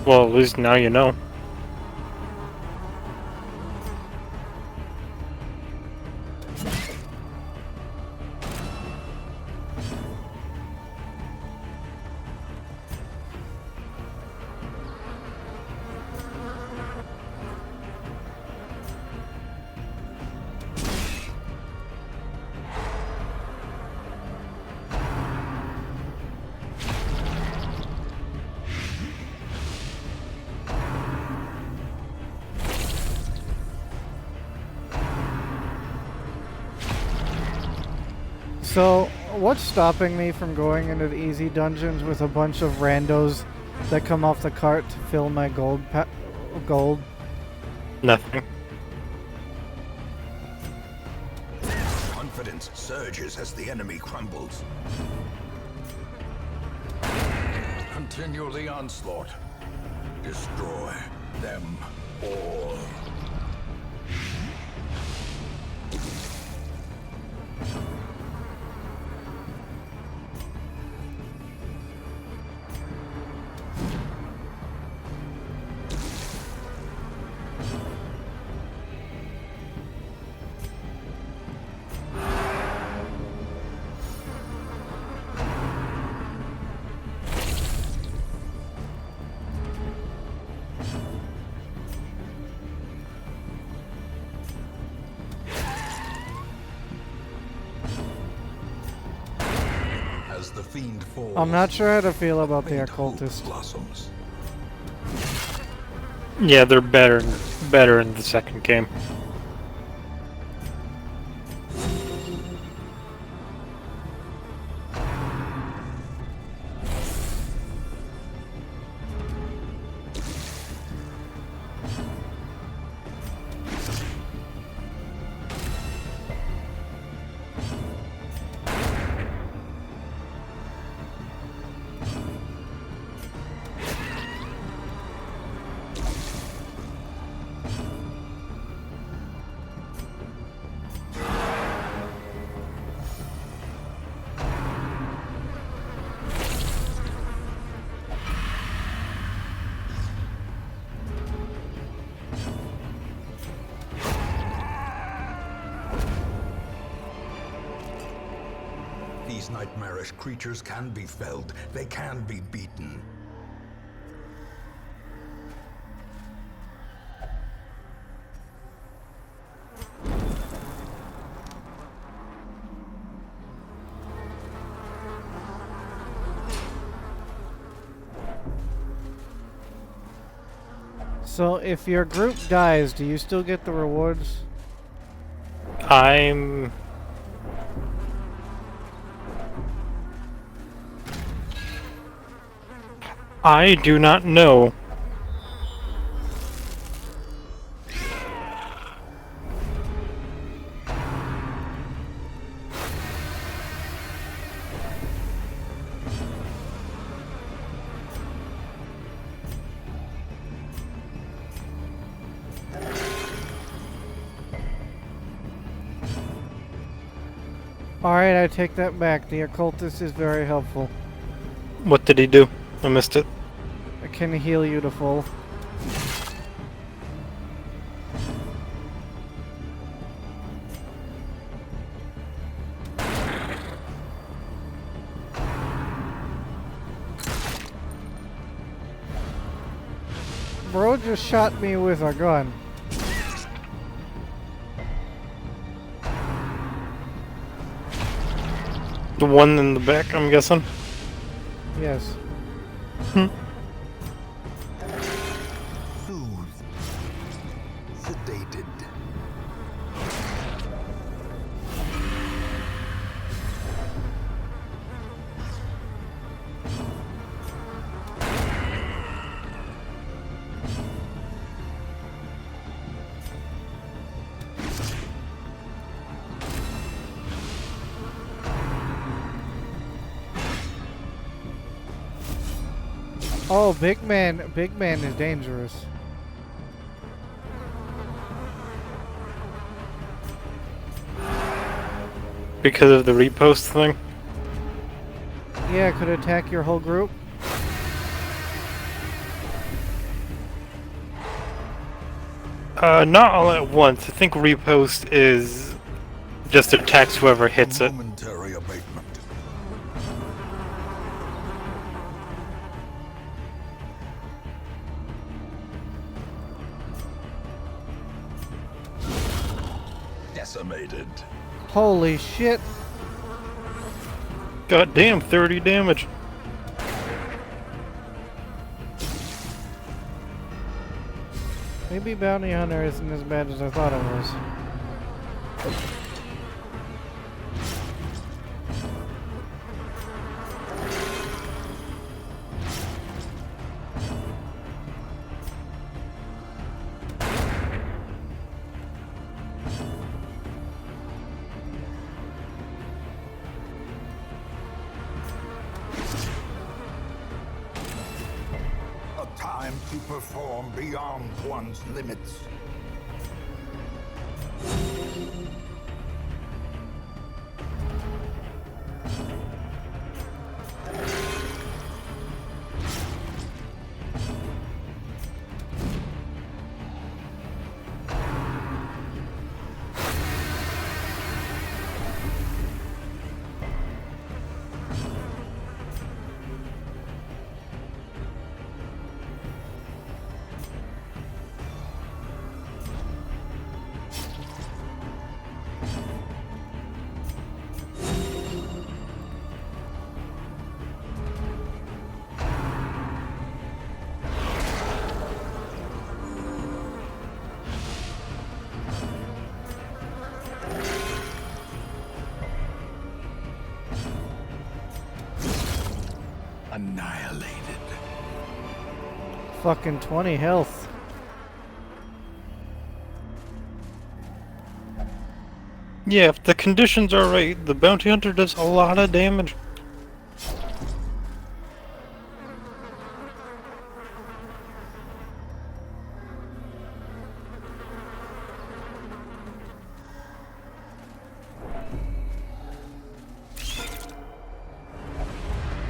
Well, at least now you know. So, what's stopping me from going into the easy dungeons with a bunch of randos that come off the cart to fill my gold? Nothing. Confidence surges as the enemy crumbles. Continue the onslaught. Destroy them all. As the fiend falls, I'm not sure how to feel about the faint hope occultist. blossoms. Yeah, they're better in the second game. These nightmarish creatures can be felled. They can be beaten. So if your group dies, do you still get the rewards? I do not know. Alright, I take that back. The occultist is very helpful. What did he do? I missed it. It can heal you to full. Bro just shot me with a gun. The one in the back, I'm guessing. Yes. Soothed. Sedated. Oh, big man is dangerous. Because of the repost thing? Yeah, it could attack your whole group. Not all at once. I think repost is just attacks whoever hits it. Momentary abatement. Decimated. Holy shit. God damn, 30 damage. Maybe Bounty Hunter isn't as bad as I thought it was. perform beyond one's limits. Annihilated. Fucking 20 health. Yeah, if the conditions are right, the bounty hunter does a lot of damage.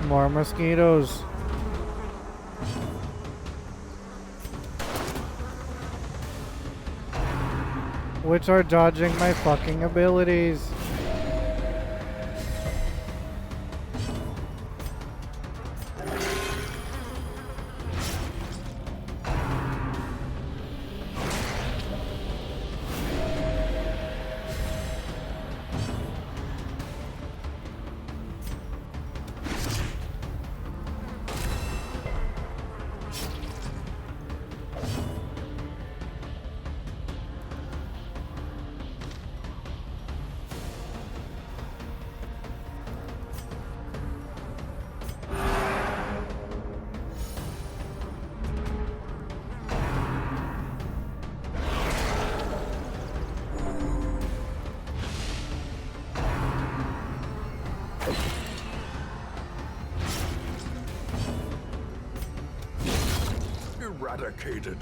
More mosquitoes. Which are dodging my fucking abilities. Eradicated.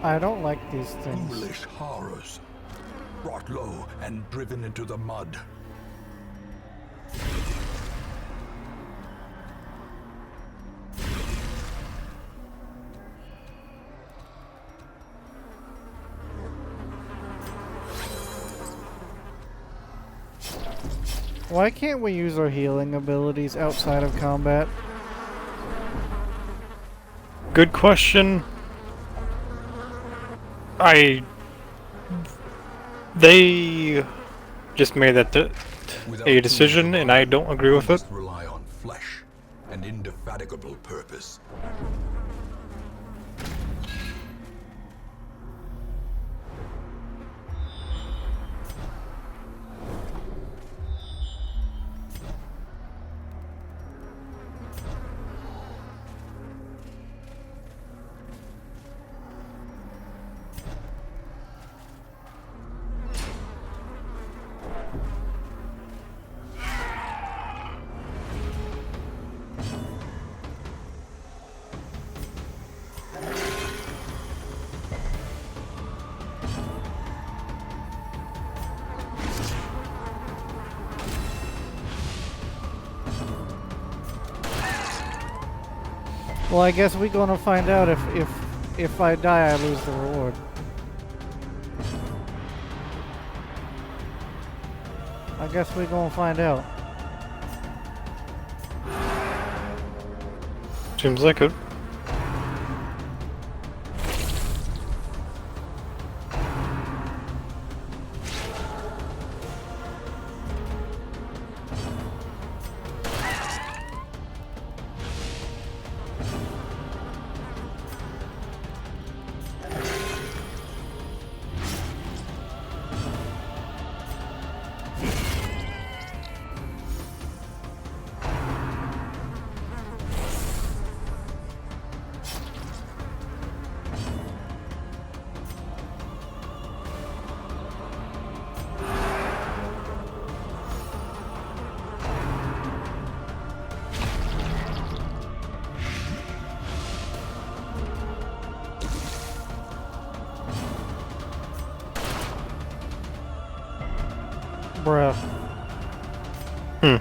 I don't like these things. Foolish horrors. Brought low and driven into the mud. Why can't we use our healing abilities outside of combat? Good question. They just made that a decision, and I don't agree with it. Rely on flesh and indefatigable purpose. Well, I guess we're gonna find out if I die, I lose the reward. I guess we're gonna find out. Seems like it. Bruh. Hmm.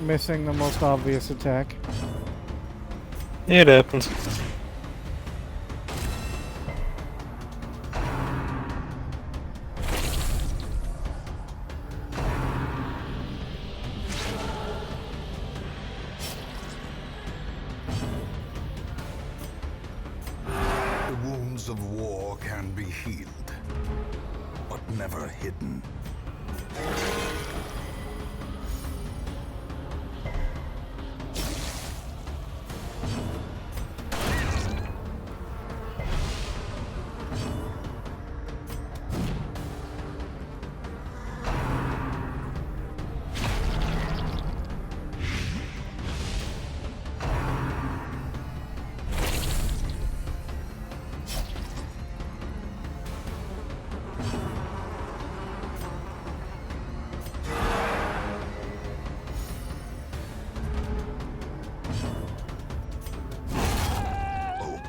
Missing the most obvious attack. It happens. The wounds of war can be healed, but never hidden.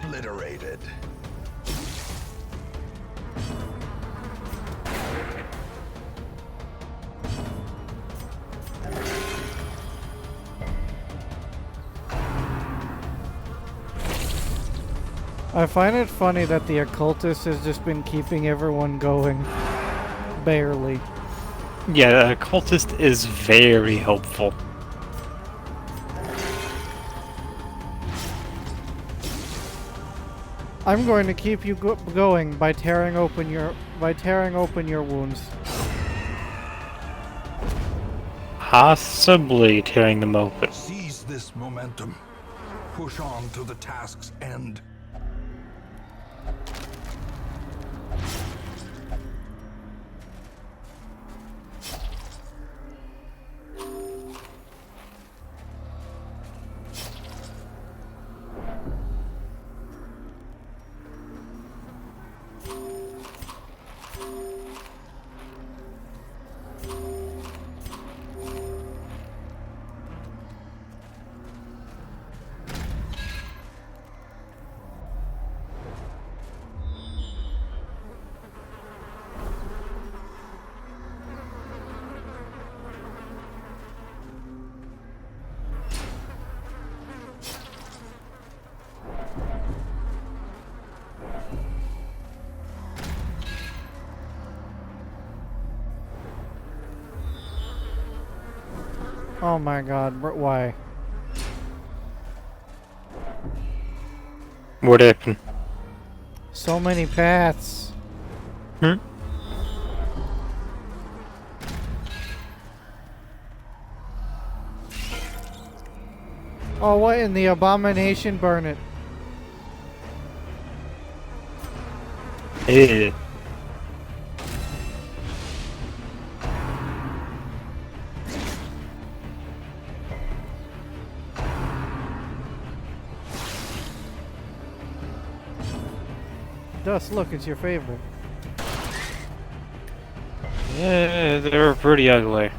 Obliterated. I find it funny that the occultist has just been keeping everyone going. Barely. Yeah, cultist is very helpful. I'm going to keep you going by tearing open your wounds. Possibly tearing them open. Seize this momentum. Push on to the task's end. Oh my god, why? What happened? So many paths. Hmm? Oh, what in the abomination? Burn it. Eh. Dust, look, it's your favorite. Yeah, they're pretty ugly.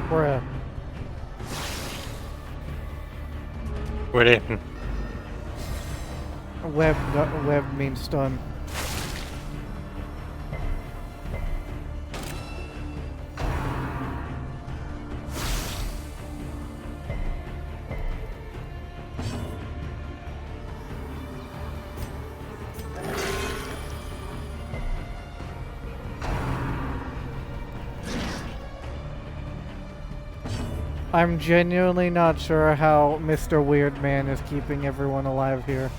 Bruh. What happened? Web means stun. I'm genuinely not sure how Mr. Weird Man is keeping everyone alive here.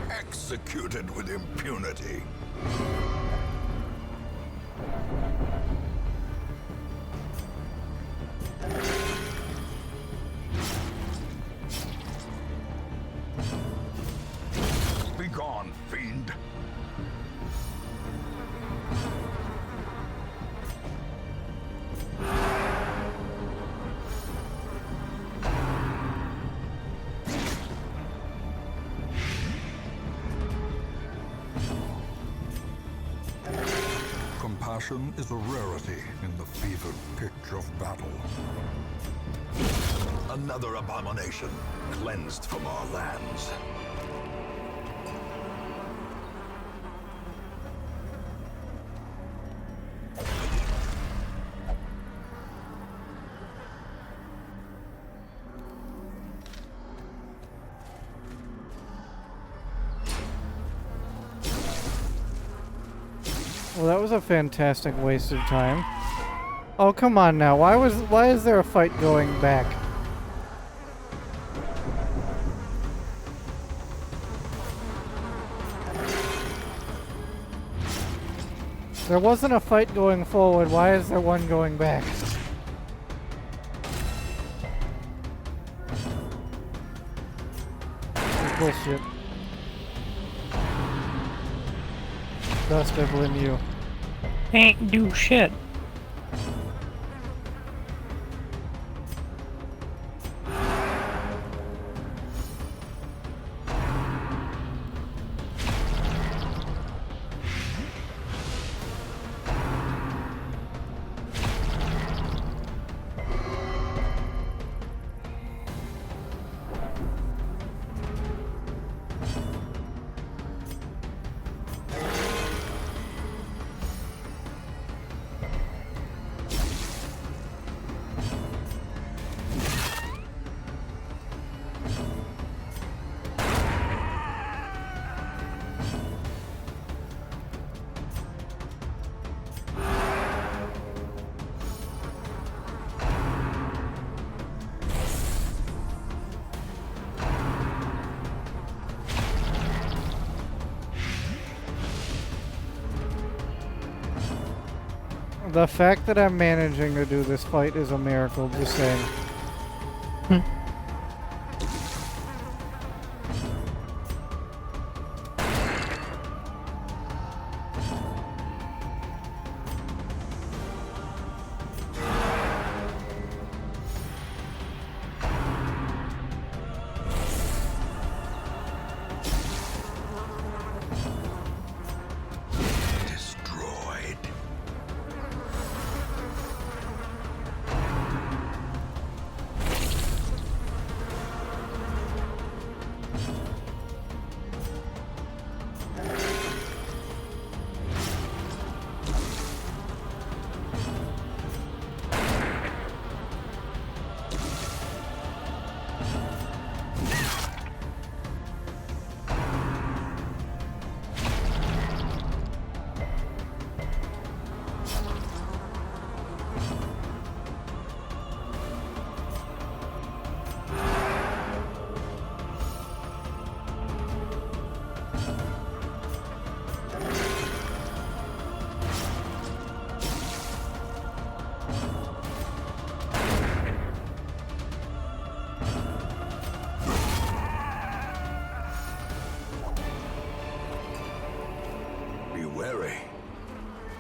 Executed with impunity. Begone, fiend. Compassion is a rarity in the fevered pitch of battle. Another abomination cleansed from our lands. Well, that was a fantastic waste of time. Oh, come on now. Why is there a fight going back? There wasn't a fight going forward. Why is there one going back? That's bullshit. Dust, I blame you. Ain't do shit. The fact that I'm managing to do this fight is a miracle, just saying.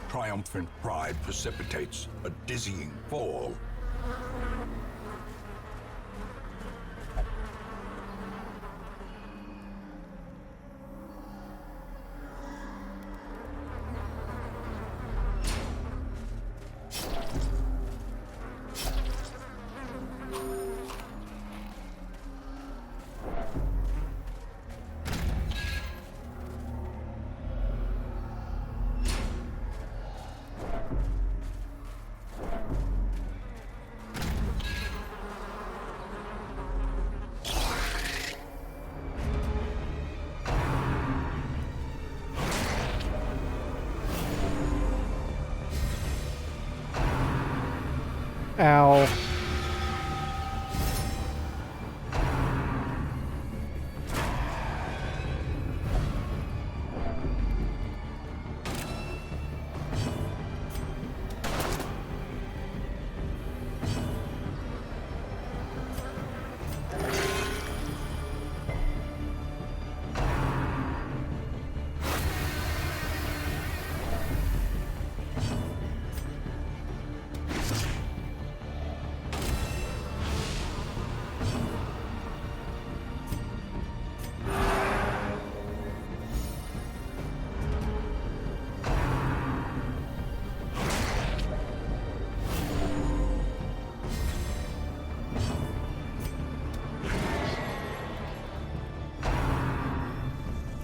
Triumphant pride precipitates a dizzying fall. Ow.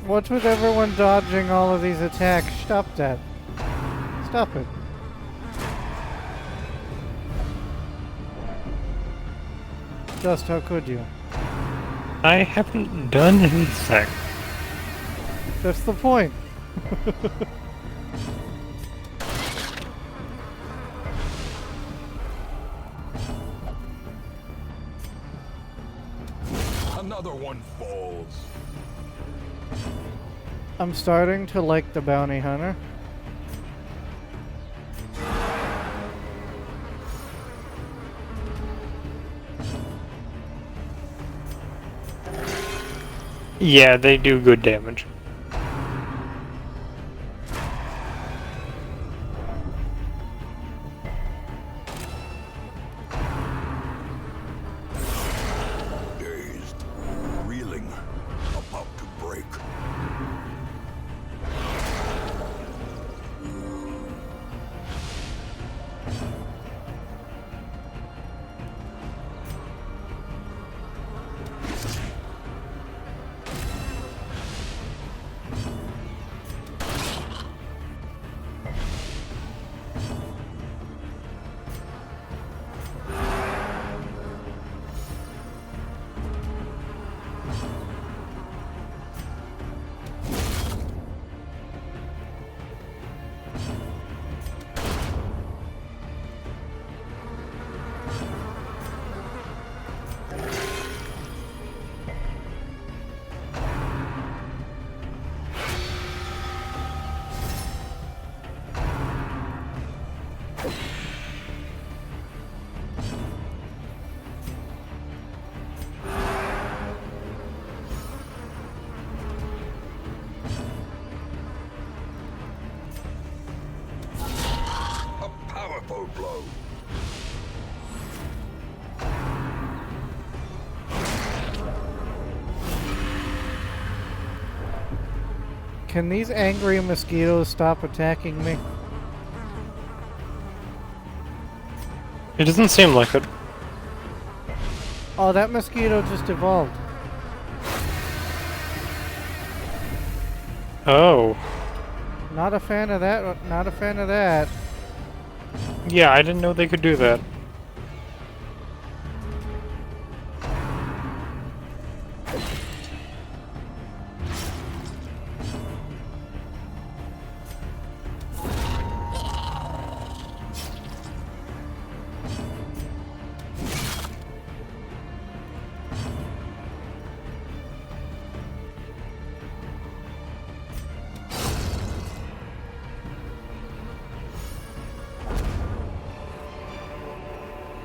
What's with everyone dodging all of these attacks? Stop that. Stop it. Just how could you? I haven't done anything. That's the point. Another one falls. I'm starting to like the bounty hunter. Yeah, they do good damage. Dazed, reeling, about to break. Powerful blow. Can these angry mosquitoes stop attacking me? It doesn't seem like it. Oh, that mosquito just evolved. Oh. Not a fan of that. Not a fan of that. Yeah, I didn't know they could do that.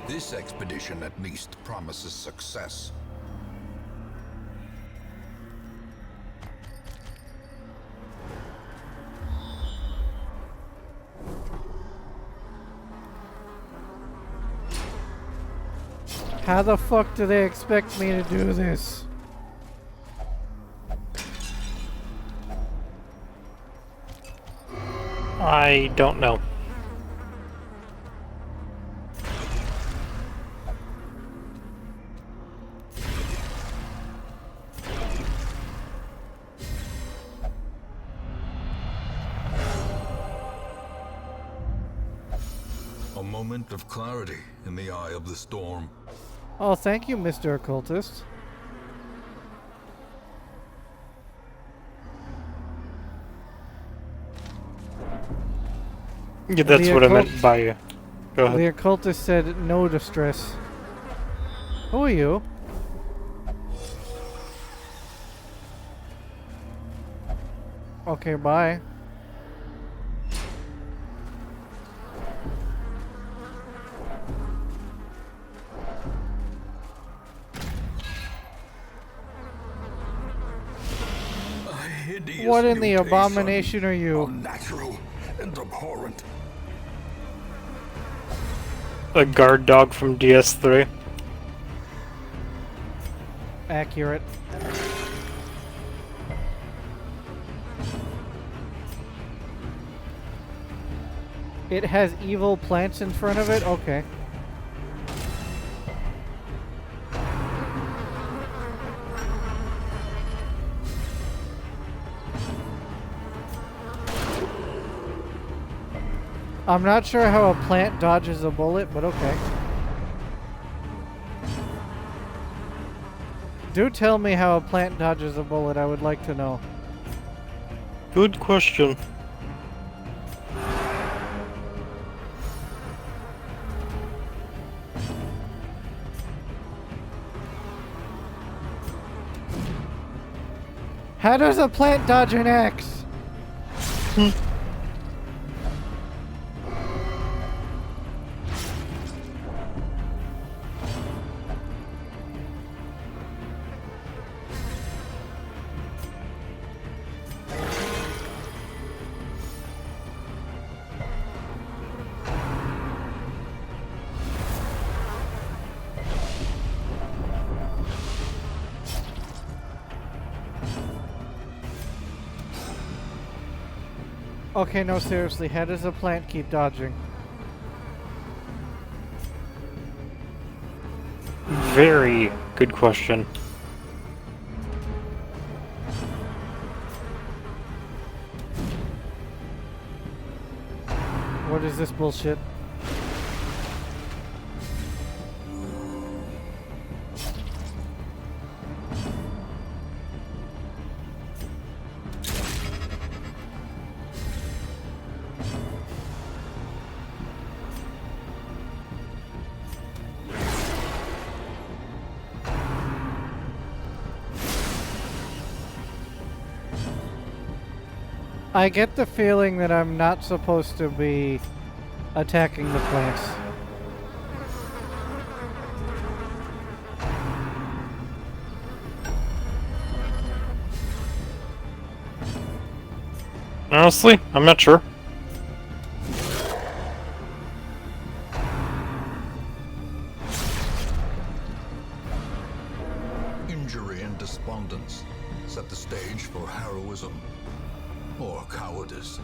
This expedition at least promises success. How the fuck do they expect me to do this? I don't know. A moment of clarity in the eye of the storm. Oh, thank you, Mr. Occultist. Yeah, that's The what I occult- meant by Go ahead. The occultist said no distress. Who are you? Okay, bye. A hideous What in the mutation, abomination are you? unnatural and abhorrent. A guard dog from DS3. Accurate. It has evil plants in front of it? Okay. I'm not sure how a plant dodges a bullet, but okay. Do tell me how a plant dodges a bullet, I would like to know. Good question. How does a plant dodge an axe? Okay, no, seriously, how does a plant keep dodging? Very good question. What is this bullshit? I get the feeling that I'm not supposed to be attacking the plants. Honestly, I'm not sure. Injury and despondence set the stage for heroism or cowardice.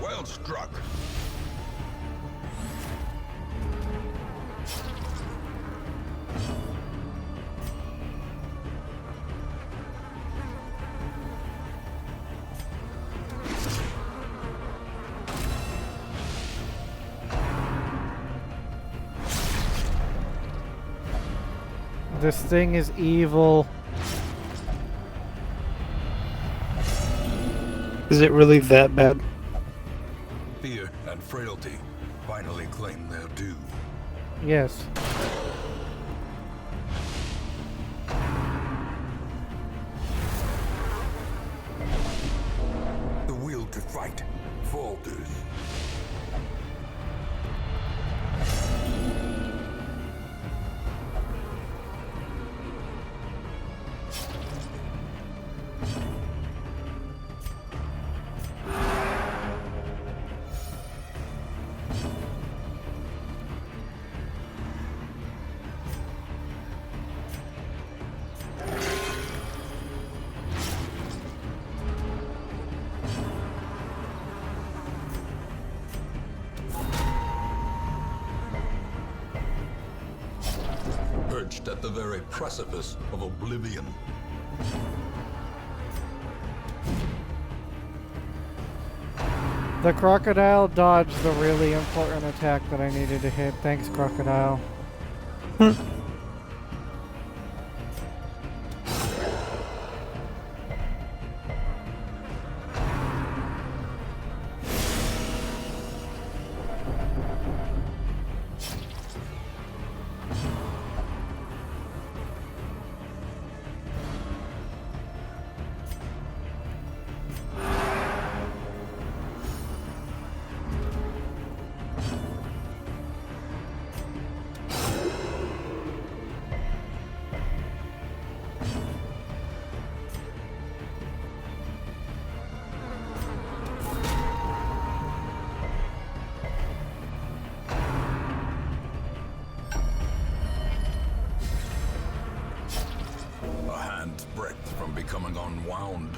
Well struck. This thing is evil. Is it really that bad? Fear and frailty finally claim their due. Yes. The will to fight falters. perched at the very precipice of oblivion. The crocodile dodged the really important attack that I needed to hit. Thanks, crocodile. A hand's breadth from becoming unwound.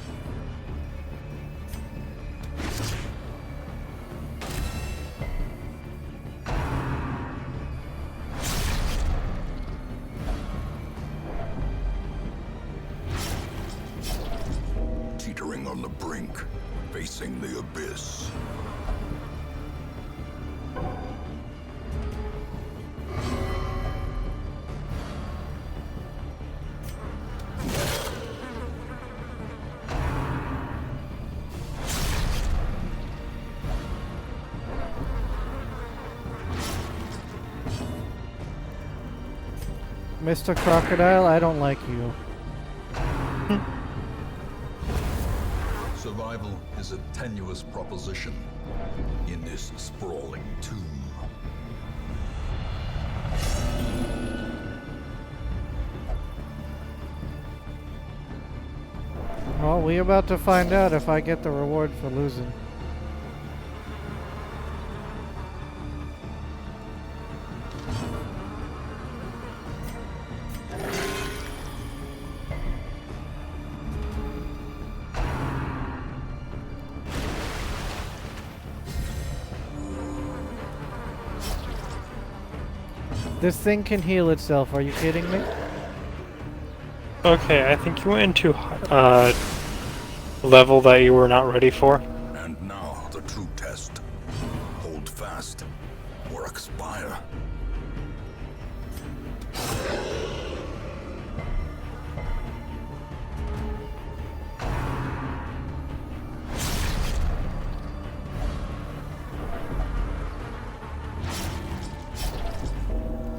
Teetering on the brink, facing the abyss. Mr. Crocodile, I don't like you. Survival is a tenuous proposition in this sprawling tomb. Well, we about to find out if I get the reward for losing. This thing can heal itself, are you kidding me? Okay, I think you went into level that you were not ready for. And now the true test. Hold fast or expire.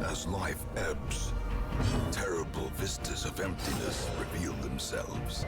As life ebbs, terrible vistas of emptiness reveal themselves.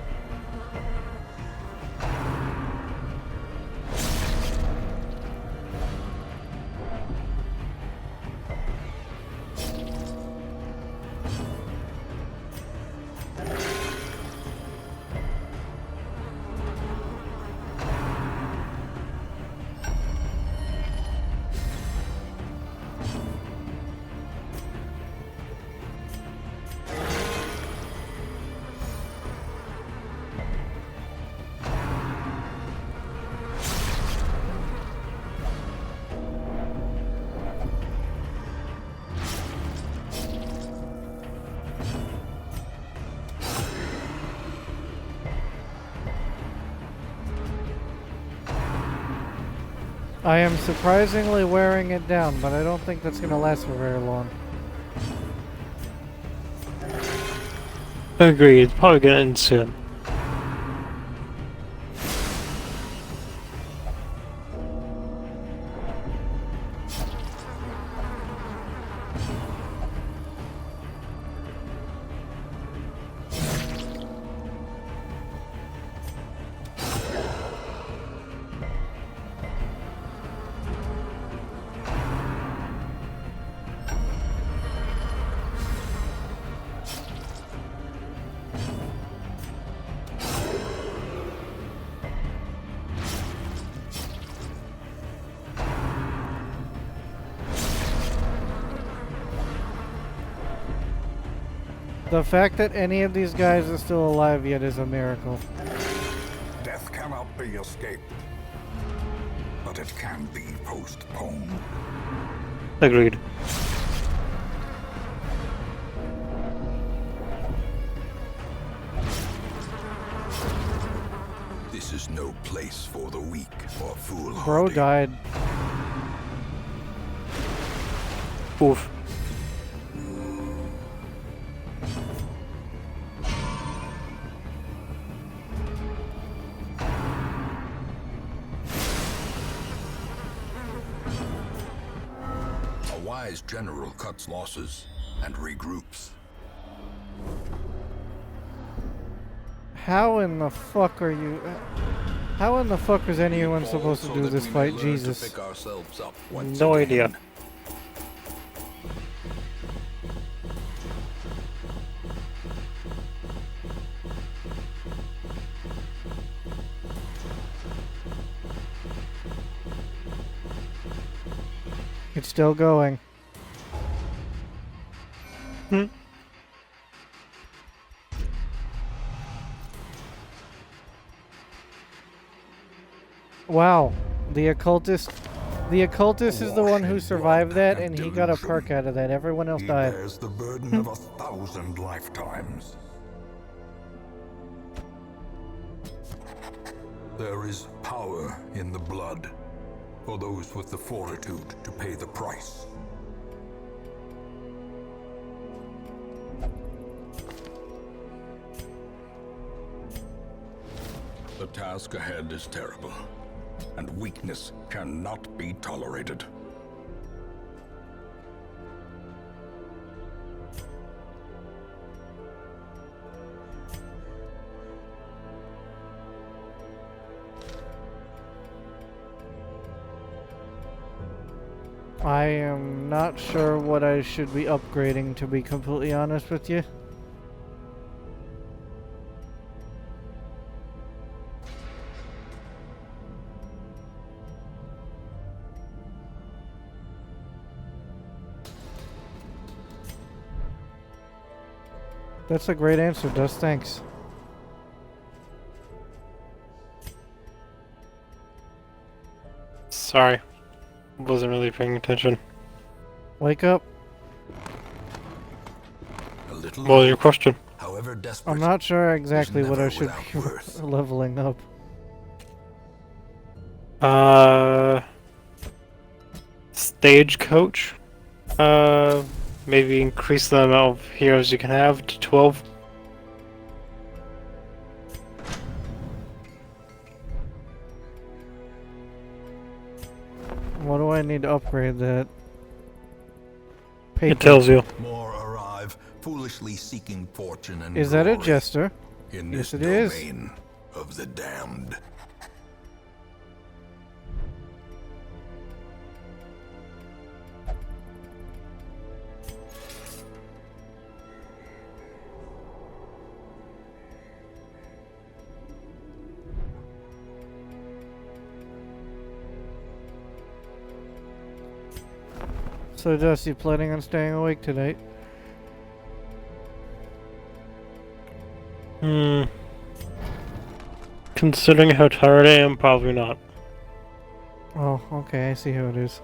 I am surprisingly wearing it down, but I don't think that's going to last for very long. Agreed, it's probably gonna end soon. The fact that any of these guys are still alive yet is a miracle. Death cannot be escaped, but it can be postponed. Agreed. This is no place for the weak or foolhardy. Bro died. Oof. A wise general cuts losses and regroups. How in the fuck are you... How in the fuck is anyone supposed to So do that this we may fight? learn to Jesus. pick ourselves up once No again. idea. It's still going. Hmm. Wow. The occultist... The occultist is the one who Wash in survived blood that, and and he got a delusion. perk out of that. Everyone else He died. bears the burden of 1,000 lifetimes. There is power in the blood for those with the fortitude to pay the price. The task ahead is terrible, and weakness cannot be tolerated. I am not sure what I should be upgrading, to be completely honest with you. That's a great answer, Dust. Thanks. Sorry. Wasn't really paying attention. Wake up. A little What was your question? however desperate. I'm not sure exactly what I never should without be worth. leveling up. Stagecoach. Maybe increase the amount of heroes you can have to 12. What do I need to upgrade that? Paper. It tells you. More arrive, foolishly seeking fortune and Is that a glory jester? in Yes, this it is. domain of the damned. So, Dust, you planning on staying awake tonight? Considering how tired I am, probably not. Oh, okay, I see how it is.